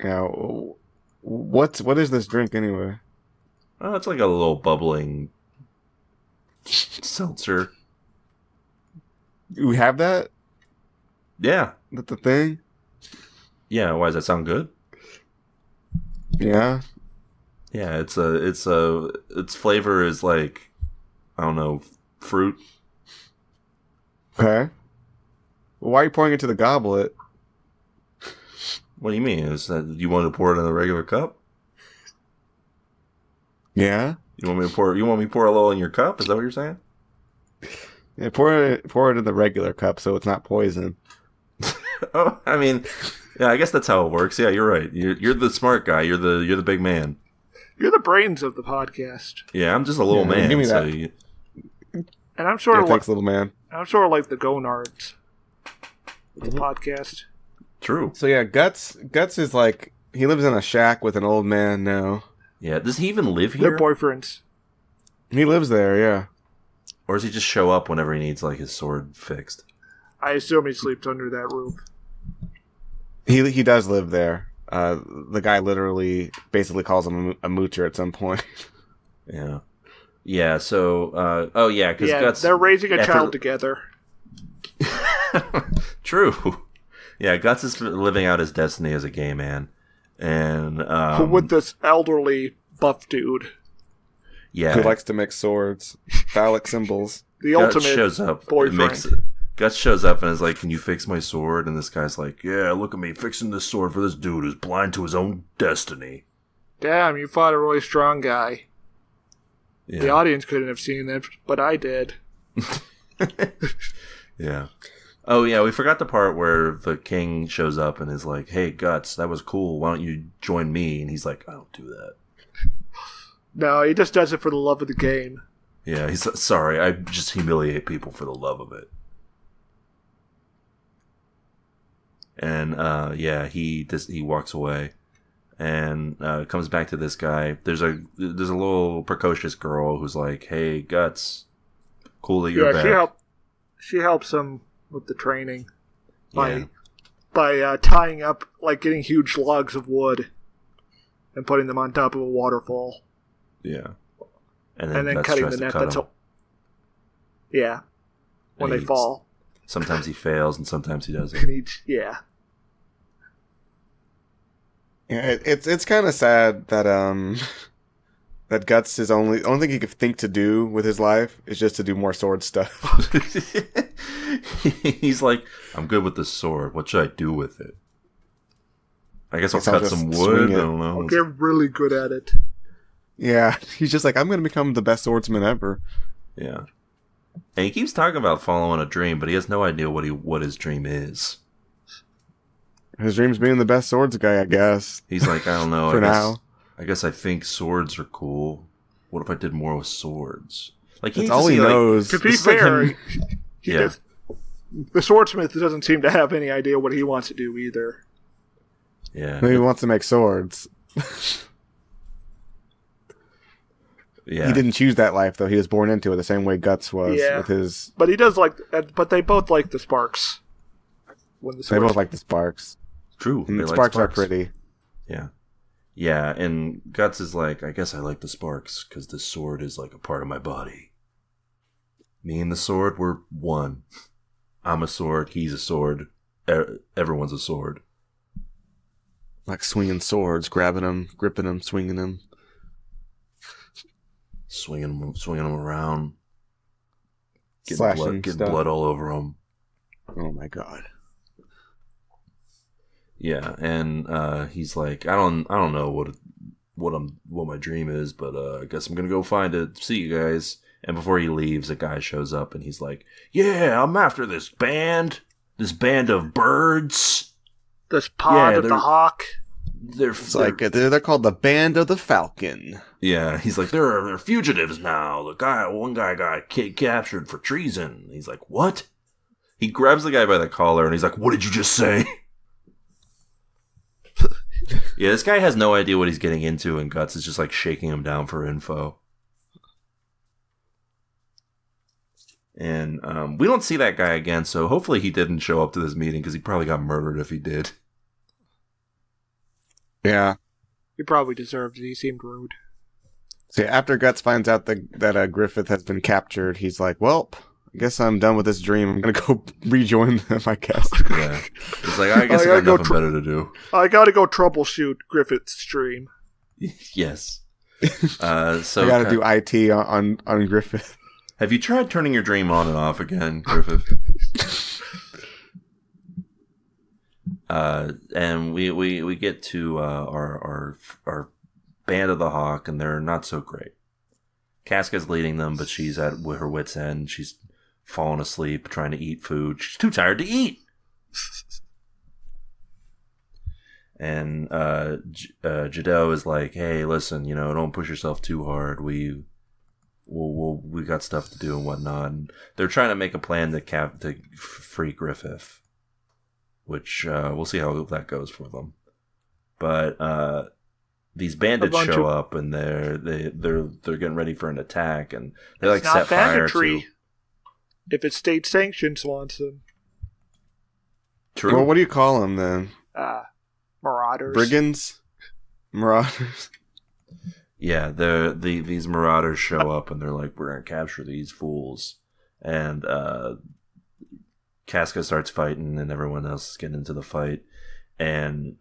Yeah. What is this drink anyway? Oh, it's like a little bubbling seltzer. We have that. Yeah. That the thing. Yeah, why does that sound good? Yeah. Yeah, its flavor is like, I don't know, fruit. Okay. Well, why are you pouring it to the goblet? What do you mean? Is that you want to pour it in a regular cup? Yeah. You want me to pour a little in your cup? Is that what you're saying? Yeah. Pour it in the regular cup so it's not poison. Oh, I mean, yeah, I guess that's how it works. Yeah, you're right. You're the smart guy. You're the big man. You're the brains of the podcast. Yeah, I'm just a little Yeah, man. give me so that. And I'm sort Yeah, of thanks, little man. like the Gonards of the podcast. True. So yeah, Guts is like he lives in a shack with an old man now. Yeah. Does he even live They're here, boyfriends. He lives there, yeah. or does he just show up whenever he needs like his sword fixed? I assume he sleeps under that roof. He does live there. The guy literally basically calls him a moocher at some point. Yeah. Yeah. So. Oh yeah. Because Yeah, Guts. they're raising a effort- child together. True. Yeah, Guts is living out his destiny as a gay man, and With this elderly buff dude. yeah, Who likes to make swords, phallic symbols. The Guts ultimate shows up. boyfriend. Guts shows up and is like, "Can you fix my sword?" And this guy's like, "Yeah, look at me fixing this sword for this dude who's blind to his own destiny." Damn, you fought a really strong guy. Yeah, The audience couldn't have seen it, but I did. yeah. Oh yeah, we forgot the part where the king shows up and is like, "Hey, Guts, that was cool. Why don't you join me?" And he's like, "I don't do that." No, he just does it for the love of the game. Yeah, he's sorry. I just humiliate people for the love of it. And yeah, he walks away, and comes back to this guy. There's a little precocious girl who's like, "Hey, Guts, cool that you're back." She helps him with the training Yeah. by tying up, like getting huge logs of wood and putting them on top of a waterfall, Yeah, and and then Guts cutting tries the to net. cut That's him. all. Yeah, when And they fall, Sometimes he fails, and sometimes he doesn't. and yeah. Yeah, it's kind of sad that that Guts is only thing he could think to do with his life is just to do more sword stuff. He's like, "I'm good with this sword. What should I do with it? I guess I'll Guess I'll cut just some swing wood. it." I don't know." I'll get really good at it. Yeah, he's just like, I'm gonna become the best swordsman ever. Yeah. And he keeps talking about following a dream, but he has no idea what his dream is. His dream's being the best swords guy, I guess. He's like, I don't know. For now. I guess I think swords are cool. What if I did more with swords? Like That's all he knows. To be It's like fair, him- Yeah. the swordsmith doesn't seem to have any idea what he wants to do either. Yeah. Maybe he wants to make swords. Yeah. He didn't choose that life though. He was born into it the same way Guts was Yeah. with his. But he does but they both like the sparks. When the They swords both like the sparks. True. And They the like sparks are pretty. Yeah. Yeah, and Guts is like, I guess I like the sparks because the sword is like a part of my body. Me and the sword, we're one. I'm a sword, he's a sword, everyone's a sword. Like swinging swords, grabbing them, gripping them, swinging them. swinging him around, Slashing getting stuff. blood all over him. Oh my god. Yeah, and he's like, I don't know what my dream is, but I guess I'm gonna go find it. See you guys. And before he leaves, a guy shows up and he's like, "Yeah, I'm after this band of birds. This pod Yeah, of the hawk. It's like they're called the Band of the Falcon. Yeah, he's like, they're fugitives now. One guy got captured for treason." He's like, "What?" He grabs the guy by the collar and he's like, "What did you just say?" Yeah, this guy has no idea what he's getting into, and Guts is just like shaking him down for info. And we don't see that guy again, so hopefully he didn't show up to this meeting because he probably got murdered if he did. Yeah. He probably deserved it. He seemed rude. See, after Guts finds out that Griffith has been captured, he's like, "Well, I guess I'm done with this dream. I'm gonna go rejoin them, I guess." Yeah, it's like, I guess I got nothing better to do. I gotta go troubleshoot Griffith's stream. Yes. So I gotta do IT on Griffith. Have you tried turning your dream on and off again, Griffith? And we get to our Band of the Hawk, and they're not so great. Casca's leading them, but she's at her wit's end. She's fallen asleep, trying to eat food. She's too tired to eat. And Jadot is like, "Hey, listen, don't push yourself too hard. We got stuff to do and whatnot." And they're trying to make a plan to free Griffith, which we'll see how that goes for them. But these bandits show up and they're getting ready for an attack, and they like set fire to. If it's state sanctioned, Swanson. True. Well, what do you call them then? Marauders. Brigands? Marauders? Yeah, these marauders show up and they're like, "We're gonna capture these fools," and Casca starts fighting, and everyone else is getting into the fight, and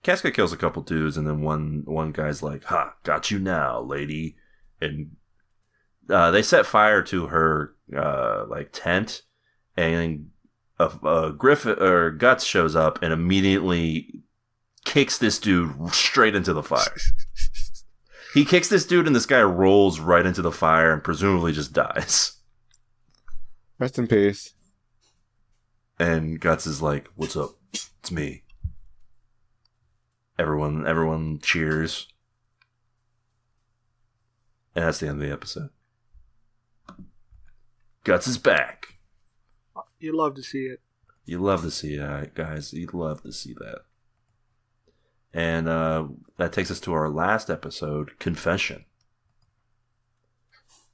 Casca kills a couple dudes, and then one guy's like, "Ha, got you now, lady," and they set fire to her tent, and Griffith or Guts shows up and immediately kicks this dude straight into the fire. He kicks this dude, and this guy rolls right into the fire and presumably just dies. Rest in peace. And Guts is like, "What's up? It's me." Everyone cheers. And that's the end of the episode. Guts is back. You love to see it. You love to see it, guys. You love to see that. And that takes us to our last episode, Confession.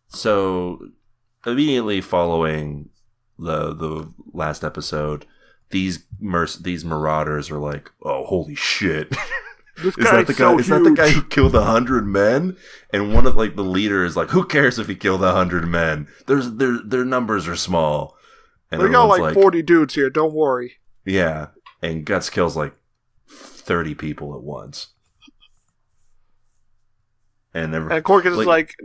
So, immediately following the last episode, these marauders are like, "Oh, holy shit." This Is that the guy? so Is that the guy who killed 100 men? And one of the leader is like, "Who cares if he killed 100 men? Their numbers are small." And we got everyone's 40 dudes here. Don't worry. Yeah, and Guts kills 30 people at once. And Corkus is like,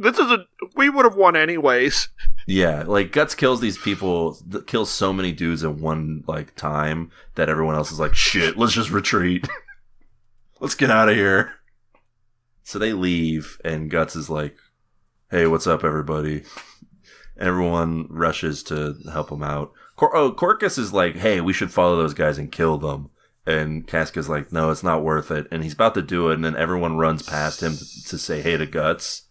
we would have won anyways. Yeah, Guts kills these people, kills so many dudes at one time that everyone else is like, "Shit, let's just retreat. Let's get out of here." So they leave, and Guts is like, "Hey, what's up, everybody?" And everyone rushes to help him out. Corkus is like, "Hey, we should follow those guys and kill them." And Casca's like, "No, it's not worth it." And he's about to do it, and then everyone runs past him to say hey to Guts.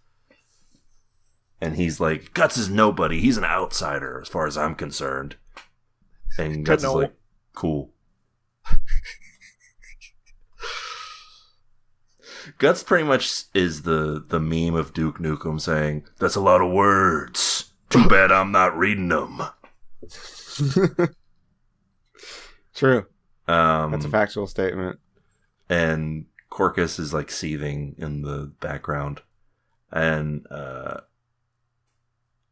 And he's like, "Guts is nobody. He's an outsider as far as I'm concerned." And Guts is like, "Cool." Guts pretty much is the meme of Duke Nukem saying, "That's a lot of words. Too bad I'm not reading them." True. That's a factual statement. And Corkus is seething in the background, and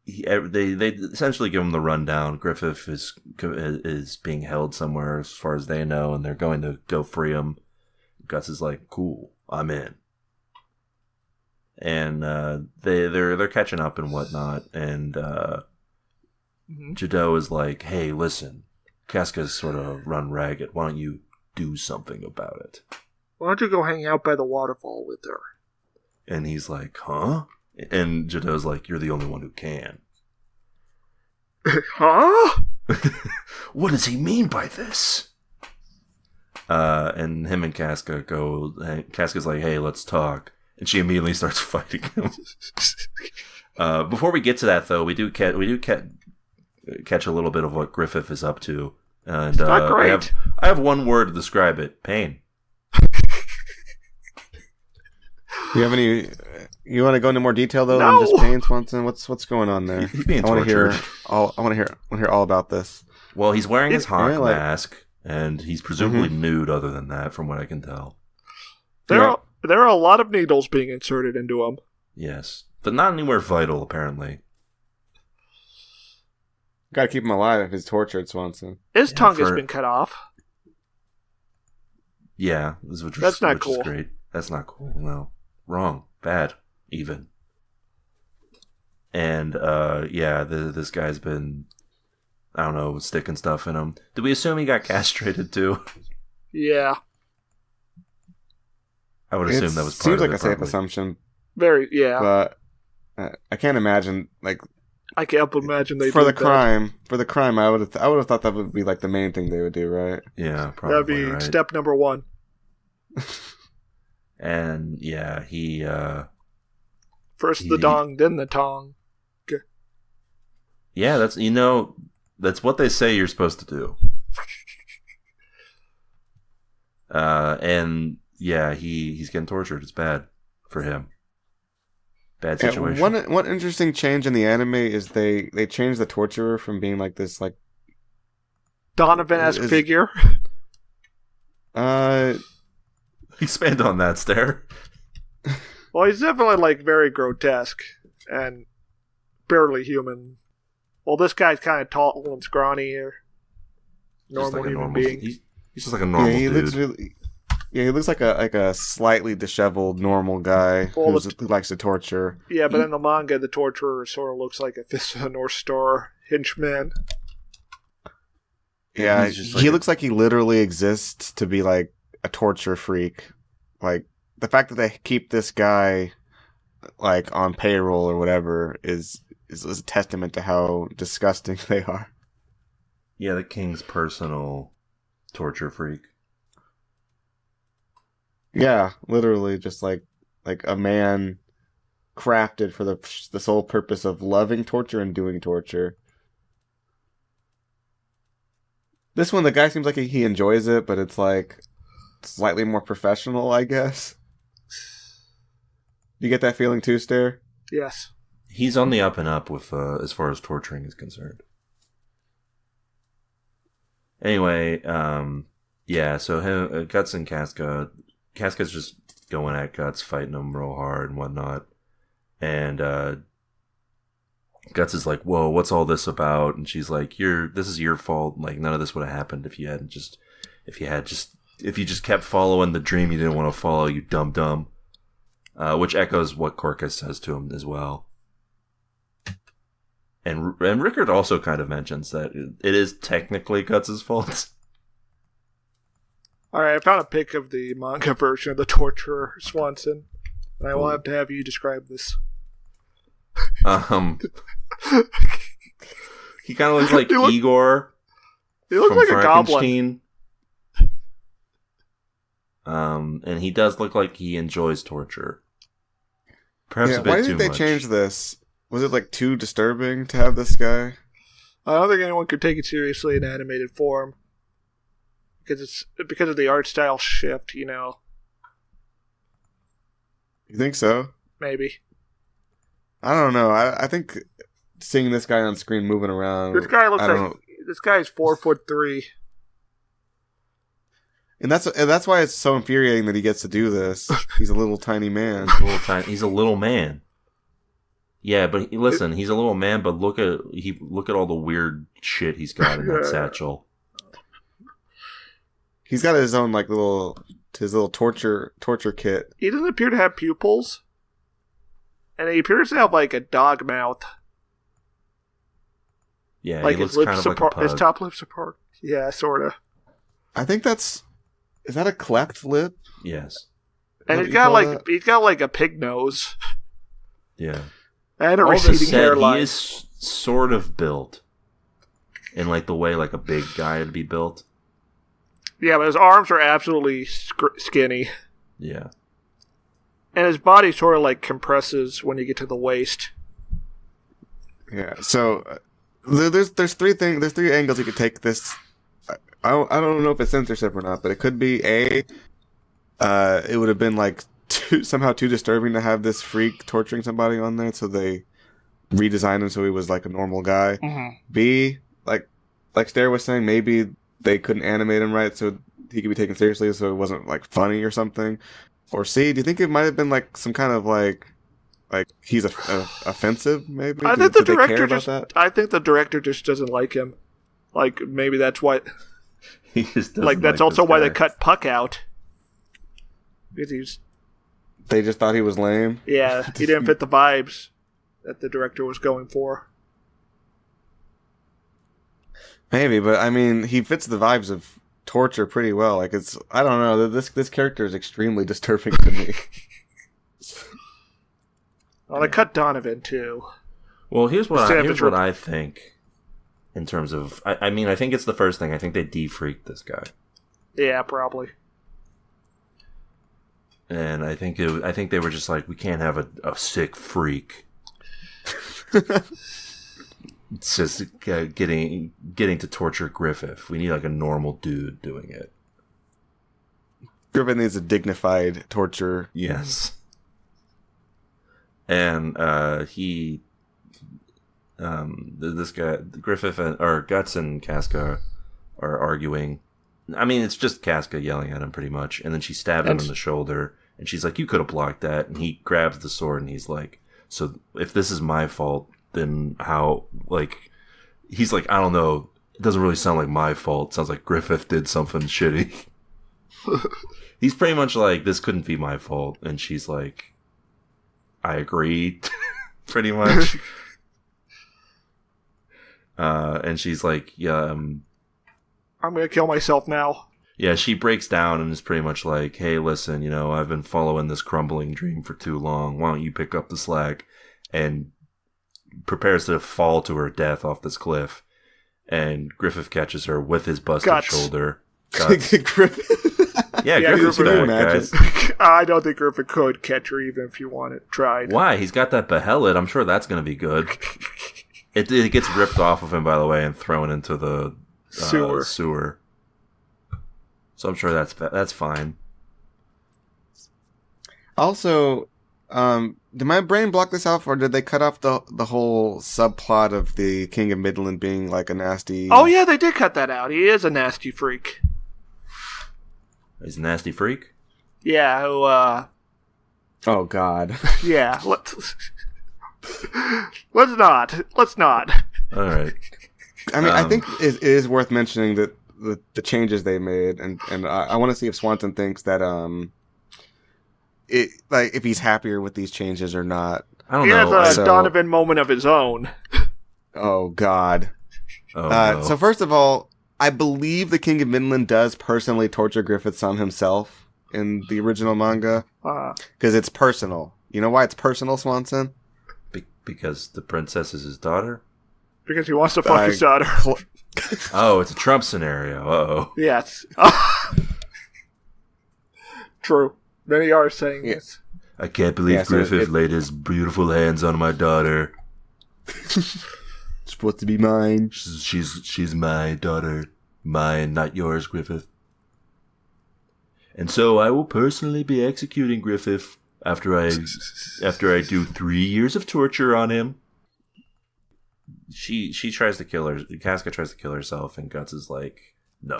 they essentially give him the rundown. Griffith is being held somewhere as far as they know, and they're going to go free him. Guts is like, "Cool, I'm in." and they're catching up and whatnot. And Jado is like, "Hey, listen, Casca's sort of run ragged. Why don't you do something about it?" Why don't you go hang out by the waterfall with her? And he's like, "Huh?" And Jado's like, "You're the only one who can." Huh? What does he mean by this? And him and Casca go. Casca's like, "Hey, let's talk," and she immediately starts fighting him. Before we get to that, though, we do catch a little bit of what Griffith is up to, and not great. I have one word to describe it: pain. You have any? You want to go into more detail though No! than just pain, Swanson? What's going on there? He's being I want to hear tortured. all. I want to hear all about this. Well, he's wearing his hawk Yeah, like- mask, and he's presumably nude. Other than that, from what I can tell, There are a lot of needles being inserted into him. yes, but not anywhere vital, apparently. Got to keep him alive if he's tortured, Swanson. His Yeah, tongue has for- been cut off. Yeah, That's not which cool. is great. That's not cool. No, wrong, bad, even. And this guy's been, I don't know, sticking stuff in him. Did we assume he got castrated too? Yeah. I would assume that was part seems of like it, a safe probably. assumption, Yeah. but I can't imagine like I can't imagine they for the did that. crime. For the crime, I would have thought that would be like the main thing they would do, right? Yeah, probably. That'd be right. step number 1. And yeah, he First the dong, then the tong. yeah, that's that's what they say you're supposed to do. And yeah, he's getting tortured. It's bad for him. Bad Yeah, situation. one interesting change in the anime is they changed the torturer from being like this like Donovan-esque Is- figure. Expand on that, Stare. Well, he's definitely like very grotesque and barely human. Well, this guy's kind of tall and scrawny or Just normal like a human normal. being. He's just like a normal he dude. looks really. Yeah, he looks like a slightly disheveled normal guy Well, who likes to torture. Yeah, but in the manga, the torturer sort of looks like a Fist of the North Star henchman. Yeah, He's just he like looks like he literally exists to be like a torture freak. Like the fact that they keep this guy like on payroll or whatever is a testament to how disgusting they are. Yeah, the king's personal torture freak. Yeah, literally just like a man crafted for the sole purpose of loving torture and doing torture. This one, the guy seems like he enjoys it, but it's like slightly more professional, I guess. You get that feeling too, Stare? Yes. He's on the up and up with as far as torturing is concerned. Anyway, yeah. So him, Guts and Casca. Casca's just going at Guts, fighting him real hard and whatnot. And Guts is like, "Whoa, what's all this about?" And she's like, "This is your fault. Like none of this would have happened if you just kept following the dream you didn't want to follow, you dumb." Which echoes what Corcus says to him as well. And Rickard also kind of mentions that it is technically Guts' fault. All right, I found a pic of the manga version of the torturer, Swanson. And I will have to have you describe this. He kind of looks like He look- Igor. He looks from like a goblin. Frankenstein. And he does look like he enjoys torture. Perhaps a bit why too did they much. change this? Was it like too disturbing to have this guy? I don't think anyone could take it seriously in animated form. Because of the art style shift, you know. You think so? Maybe. I don't know. I think seeing this guy on screen moving around. This guy looks I don't like know. this guy's 4'3". And that's why it's so infuriating that he gets to do this. He's a little tiny man. He's a little man. Yeah, but listen, he's a little man. But look at all the weird shit he's got in that satchel. He's got his own like little torture kit. He doesn't appear to have pupils. And he appears to have like a dog mouth. Yeah, Like he his looks lips kind of apart, like a his pug. top lips apart. Yeah, sort of. I think is that a cleft lip? Yes. And What he's do you call got that? he's got like a pig nose Yeah. and a All this receding said, hairline. he is sort of built in like the way like a big guy would be built. Yeah, but his arms are absolutely skinny, Yeah. and his body sort of like compresses when you get to the waist. Yeah. So there's three things. There's three angles you could take this. I don't know if it's censorship or not, but it could be it would have been like somehow too disturbing to have this freak torturing somebody on there, so they redesigned him so he was like a normal guy. Mm-hmm. B, like Stare was saying, maybe they couldn't animate him right so he could be taken seriously, so it wasn't like funny or something. Or C, do you think it might have been like some kind of like he's offensive? Maybe I think the Did they care director about just. that? I think the director just doesn't like him. Like maybe that's why. He just doesn't Like that's like also this why guy. they cut Puck out. Because he's They just thought he was lame. yeah, he didn't fit the vibes that the director was going for. Maybe, but I mean, he fits the vibes of torture pretty well. Like I don't know. This character is extremely disturbing to me. Well, they cut Donovan too. Well, here's what Savage I think. In terms of, I mean, I think it's the first thing. I think they defreaked this guy, Yeah, probably. and I think they were just like, we can't have a sick freak. It's just getting to torture Griffith. We need like a normal dude doing it. Griffin needs a dignified torture. Yes. And this guy Griffith or Guts and Casca are arguing. I mean, it's just Casca yelling at him pretty much, and then she stabbed him in the shoulder, and she's like, "You could have blocked that." And he grabs the sword, and he's like, "So if this is my fault, then how?" Like, he's like, "I don't know. It doesn't really sound like my fault. It sounds like Griffith did something shitty." He's pretty much like, "This couldn't be my fault," and she's like, "I agree," pretty much. And she's like, "Yeah, I'm gonna kill myself now." yeah." She breaks down and is pretty much like, "Hey, listen, I've been following this crumbling dream for too long. Why don't you pick up the slack?" And prepares to fall to her death off this cliff. And Griffith catches her with his busted Guts. shoulder. Guts. Griffin. Yeah, Yeah, Griffith's can you back, imagine? guys. I don't think Griffin could catch her even if you tried. Why? He's got that behelit. I'm sure that's going to be good. It gets ripped off of him, by the way, and thrown into the sewer. So I'm sure that's fine. Also, did my brain block this off, or did they cut off the whole subplot of the King of Midland being like a nasty? Oh yeah, they did cut that out. He is a nasty freak. He's a nasty freak. Yeah, who, Oh God. yeah, let's not. All right. I mean, I think it is worth mentioning that the changes they made, and I want to see if Swanson thinks that if he's happier with these changes or not. I don't He know. has a So- Donovan moment of his own. Oh God. No. So first of all, I believe the King of Midland does personally torture Griffith's son himself in the original manga because it's personal. You know why it's personal, Swanson? Because the princess is his daughter? Because he wants to fuck his daughter. Oh, it's a Trump scenario. Uh-oh. Yes. True. Many are saying this. I can't believe Yeah, so Griffith laid his beautiful hands on my daughter. Supposed to be mine. She's my daughter. Mine, not yours, Griffith. And so I will personally be executing Griffith after I do 3 years of torture on him. She tries to kill her. Casca tries to kill herself, and Guts is like, no,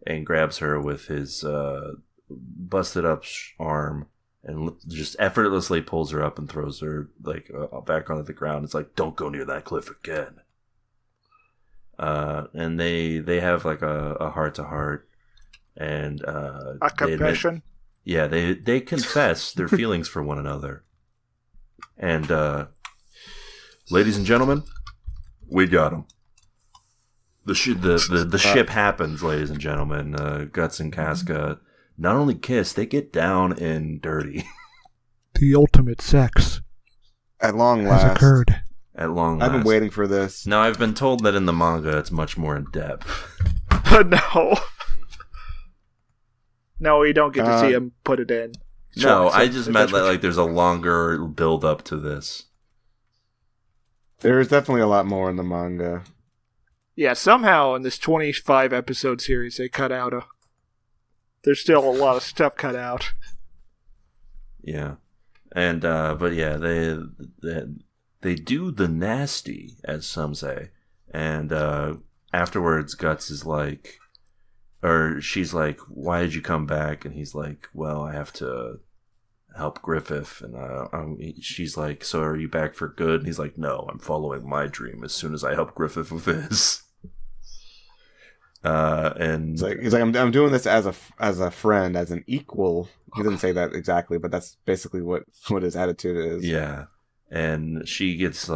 and grabs her with his busted up arm and just effortlessly pulls her up and throws her back onto the ground. It's like, don't go near that cliff again. And they have like a heart to heart, and A confession. they confess their feelings for one another. And, ladies and gentlemen, we got him. The ship happens, ladies and gentlemen. Guts and Casca not only kiss, they get down and dirty. The ultimate sex At long has last. occurred. At long last. I've been waiting for this. Now, I've been told that in the manga it's much more in depth. No. No, you don't get to see him put it in. No, So- I just so meant that's that like there's a longer build up to this. There is definitely a lot more in the manga. Yeah, somehow in this 25 episode series they cut out there's still a lot of stuff cut out. Yeah, and but yeah, they do the nasty, as some say, and afterwards, Guts is like, or she's like, "Why did you come back?" And he's like, "Well, I have to help Griffith." And she's like, "So are you back for good?" And he's like, "No, I'm following my dream as soon as I help Griffith with his." And He's like, I'm doing this as a friend, as an equal. He didn't say that exactly, but that's basically what his attitude is. yeah, and she's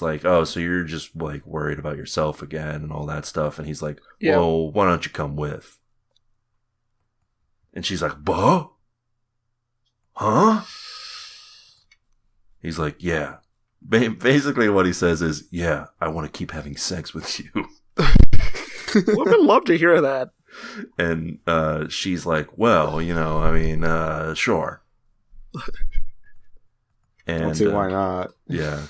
like, "Oh, so you're just like worried about yourself again and all that stuff." And he's like, Yeah. "Well, why don't you come with?" And she's like, "Buh? Huh?" He's like, "Yeah." Basically, what he says is, "Yeah, I want to keep having sex with you." Women love to hear that. And she's like, "Well, I mean, sure." And Don't see why not. yeah,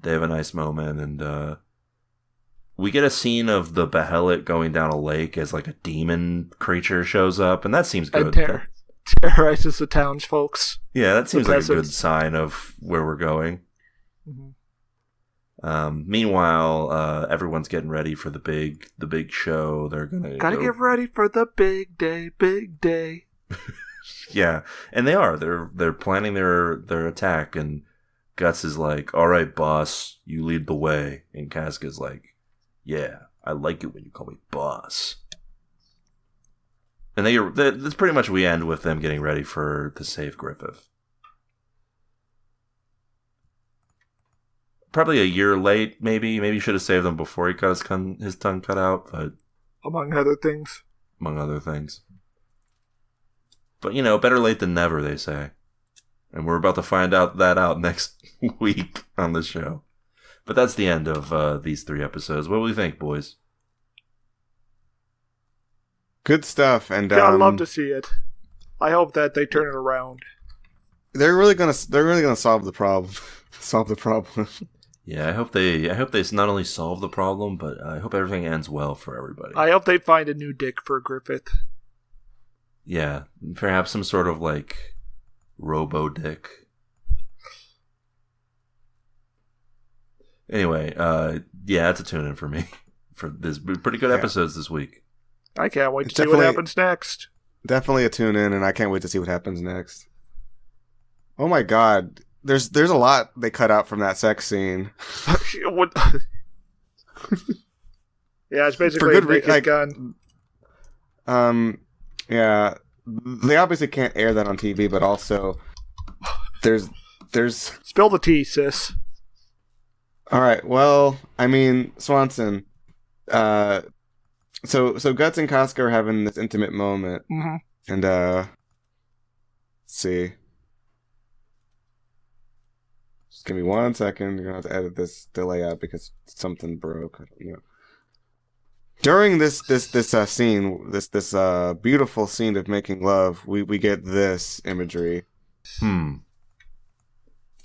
they have a nice moment, and we get a scene of the Behelit going down a lake as like a demon creature shows up, and that seems good. And terrorizes the townsfolks. Yeah, that seems like a good peasants. sign of where we're going. Mhm. Meanwhile, everyone's getting ready for the big show. They're gonna Gotta go- get ready for the big day, big day. Yeah, and they are. They're planning their attack, and Guts is like, "All right, boss, you lead the way," and Casca's like, "Yeah, I like it when you call me boss." And that's pretty much we end with them getting ready to save Griffith. Probably a year late, maybe. Maybe should have saved him before he got his tongue cut out, but Among other things. among other things. But, better late than never, they say. And we're about to find out next week on the show. But that's the end of these 3 episodes. What do we think, boys? Good stuff, and Yeah, I'd love to see it. I hope that they turn it around. they're really gonna solve the problem. Solve the problem. Yeah, I hope they not only solve the problem, but I hope everything ends well for everybody. I hope they find a new dick for Griffith. Yeah, perhaps some sort of like robo-dick. Anyway, yeah, that's a tune-in for me. For this pretty good episodes this week. I can't wait to It's see what definitely- happens next. Definitely a tune in, and I can't wait to see what happens next. Oh my god, there's a lot they cut out from that sex scene. What- yeah, it's basically For good a naked like- gun. Yeah, they obviously can't air that on TV, but also there's Spill the tea, sis. all right. Well, I mean, Swanson. So Guts and Casca are having this intimate moment, Mm-hmm. and let's see. Just give me 1 second. You're gonna have to edit this delay out because something broke. During this scene, this beautiful scene of making love, we get this imagery.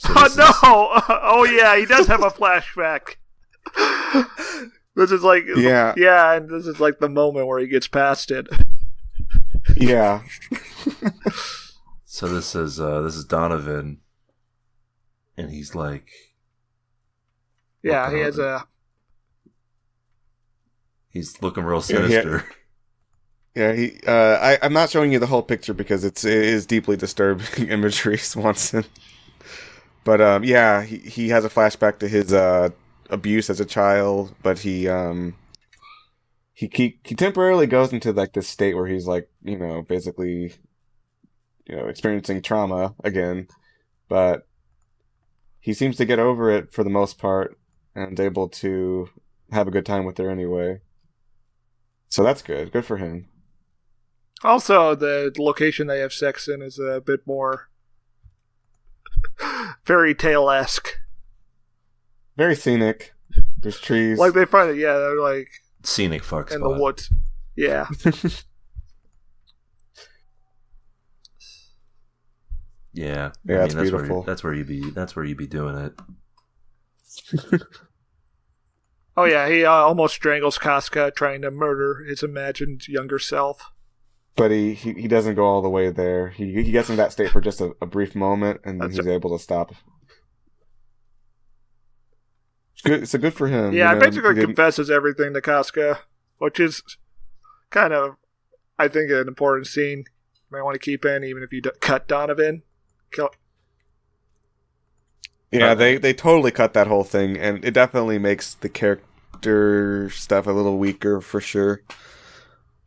So Oh this no! is- Oh yeah, he does have a flashback. This is like Yeah. and this is like the moment where he gets past it. Yeah. So this is Donovan, and he's like, Yeah, What the he has hell? a. he's looking real Yeah, sinister. Yeah, I'm not showing you the whole picture because it is deeply disturbing imagery, Swanson. But yeah, he has a flashback to his abuse as a child, but he temporarily goes into like this state where he's like, basically, experiencing trauma again. But he seems to get over it for the most part and able to have a good time with her anyway. So that's good. Good for him. Also, the location they have sex in is a bit more fairy tale-esque. Very scenic. There's trees. Like they find it, yeah, they're like Scenic fuck in spot. the woods. Yeah. Yeah. Yeah, it's that's beautiful. That's where you be doing it. Oh yeah, he almost strangles Casca trying to murder his imagined younger self. But he doesn't go all the way there. He gets in that state for just a brief moment, and then he's able to stop. It's good. It's good for him. Yeah, you know, basically he didn't- confesses everything to Casca, which is kind of, I think, an important scene. You might want to keep in, even if you cut Donovan. Yeah, they totally cut that whole thing, and it definitely makes the character stuff a little weaker for sure.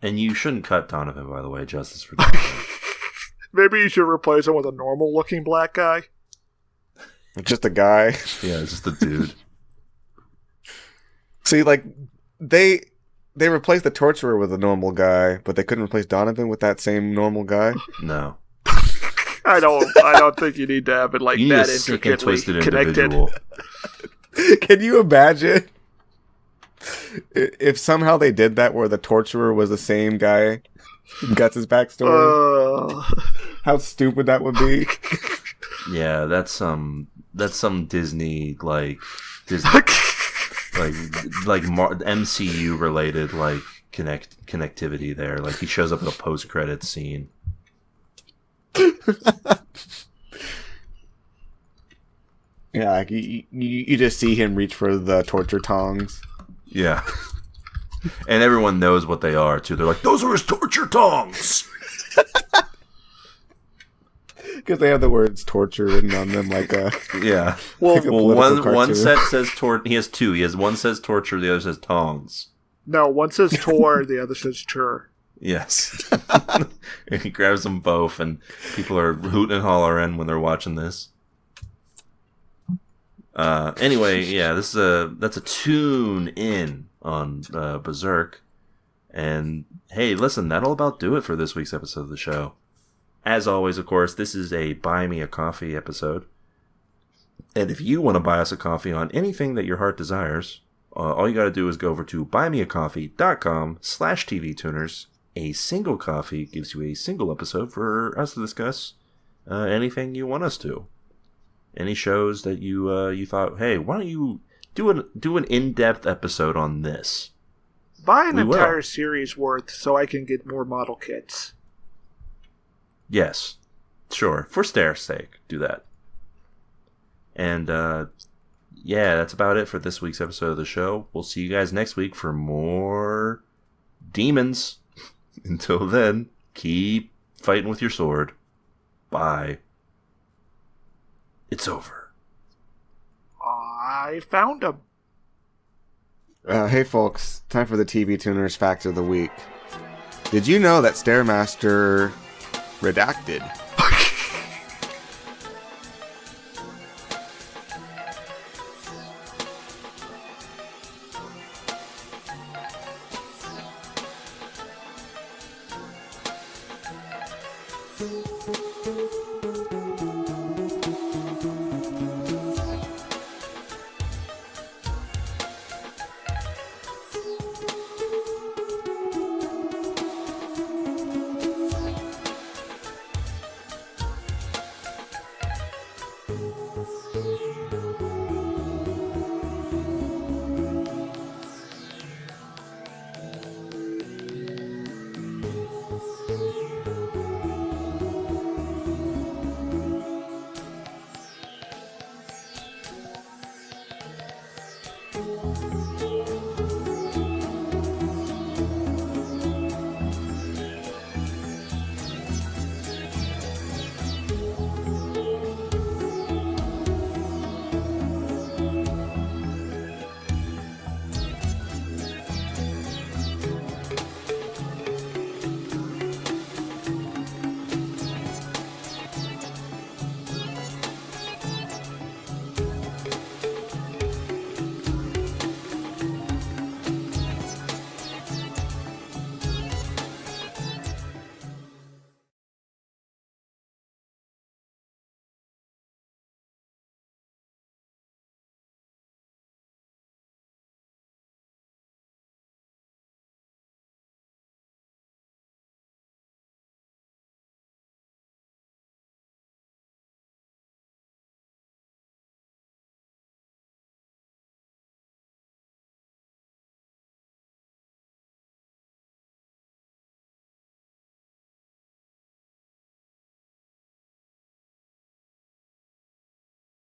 And you shouldn't cut Donovan, by the way. Justice for Donovan. Maybe you should replace him with a normal-looking black guy. Just a guy. Yeah, it's just a dude. See, like they replaced the torturer with a normal guy, but they couldn't replace Donovan with that same normal guy. No. I don't think you need to have it like You need that a sick and intricately twisted connected. individual. Can you imagine if somehow they did that where the torturer was the same guy who got his backstory? How stupid that would be. Yeah, that's some Disney like MCU related like connectivity there. Like he shows up in a post credits scene. Yeah, like you just see him reach for the torture tongs. Yeah. And everyone knows what they are too. They're like, those are his torture tongs. Because they have the words torture written on them like a Yeah. like a Well, political one cartoon. set says he has two. He has one says torture, the other says tongs. No, one says Tor, the other says Chur. Yes. And he grabs them both, and people are hooting and hollering when they're watching this. Anyway, yeah, that's a tune in on Berserk. And hey, listen, that'll about do it for this week's episode of the show. As always, of course, this is a Buy Me a Coffee episode. And if you want to buy us a coffee on anything that your heart desires, all you got to do is go over to buymeacoffee.com/tvtuners. A single coffee gives you a single episode for us to discuss anything you want us to. Any shows that you thought, hey, why don't you do an in-depth episode on this? Buy an We will. entire series worth so I can get more model kits. Yes, sure. For Stair's sake, do that. And yeah, that's about it for this week's episode of the show. We'll see you guys next week for more demons. Until then, keep fighting with your sword. Bye. It's over. I found him. Hey folks, time for the TV Tuners Fact of the Week. Did you know that Stairmaster redacted?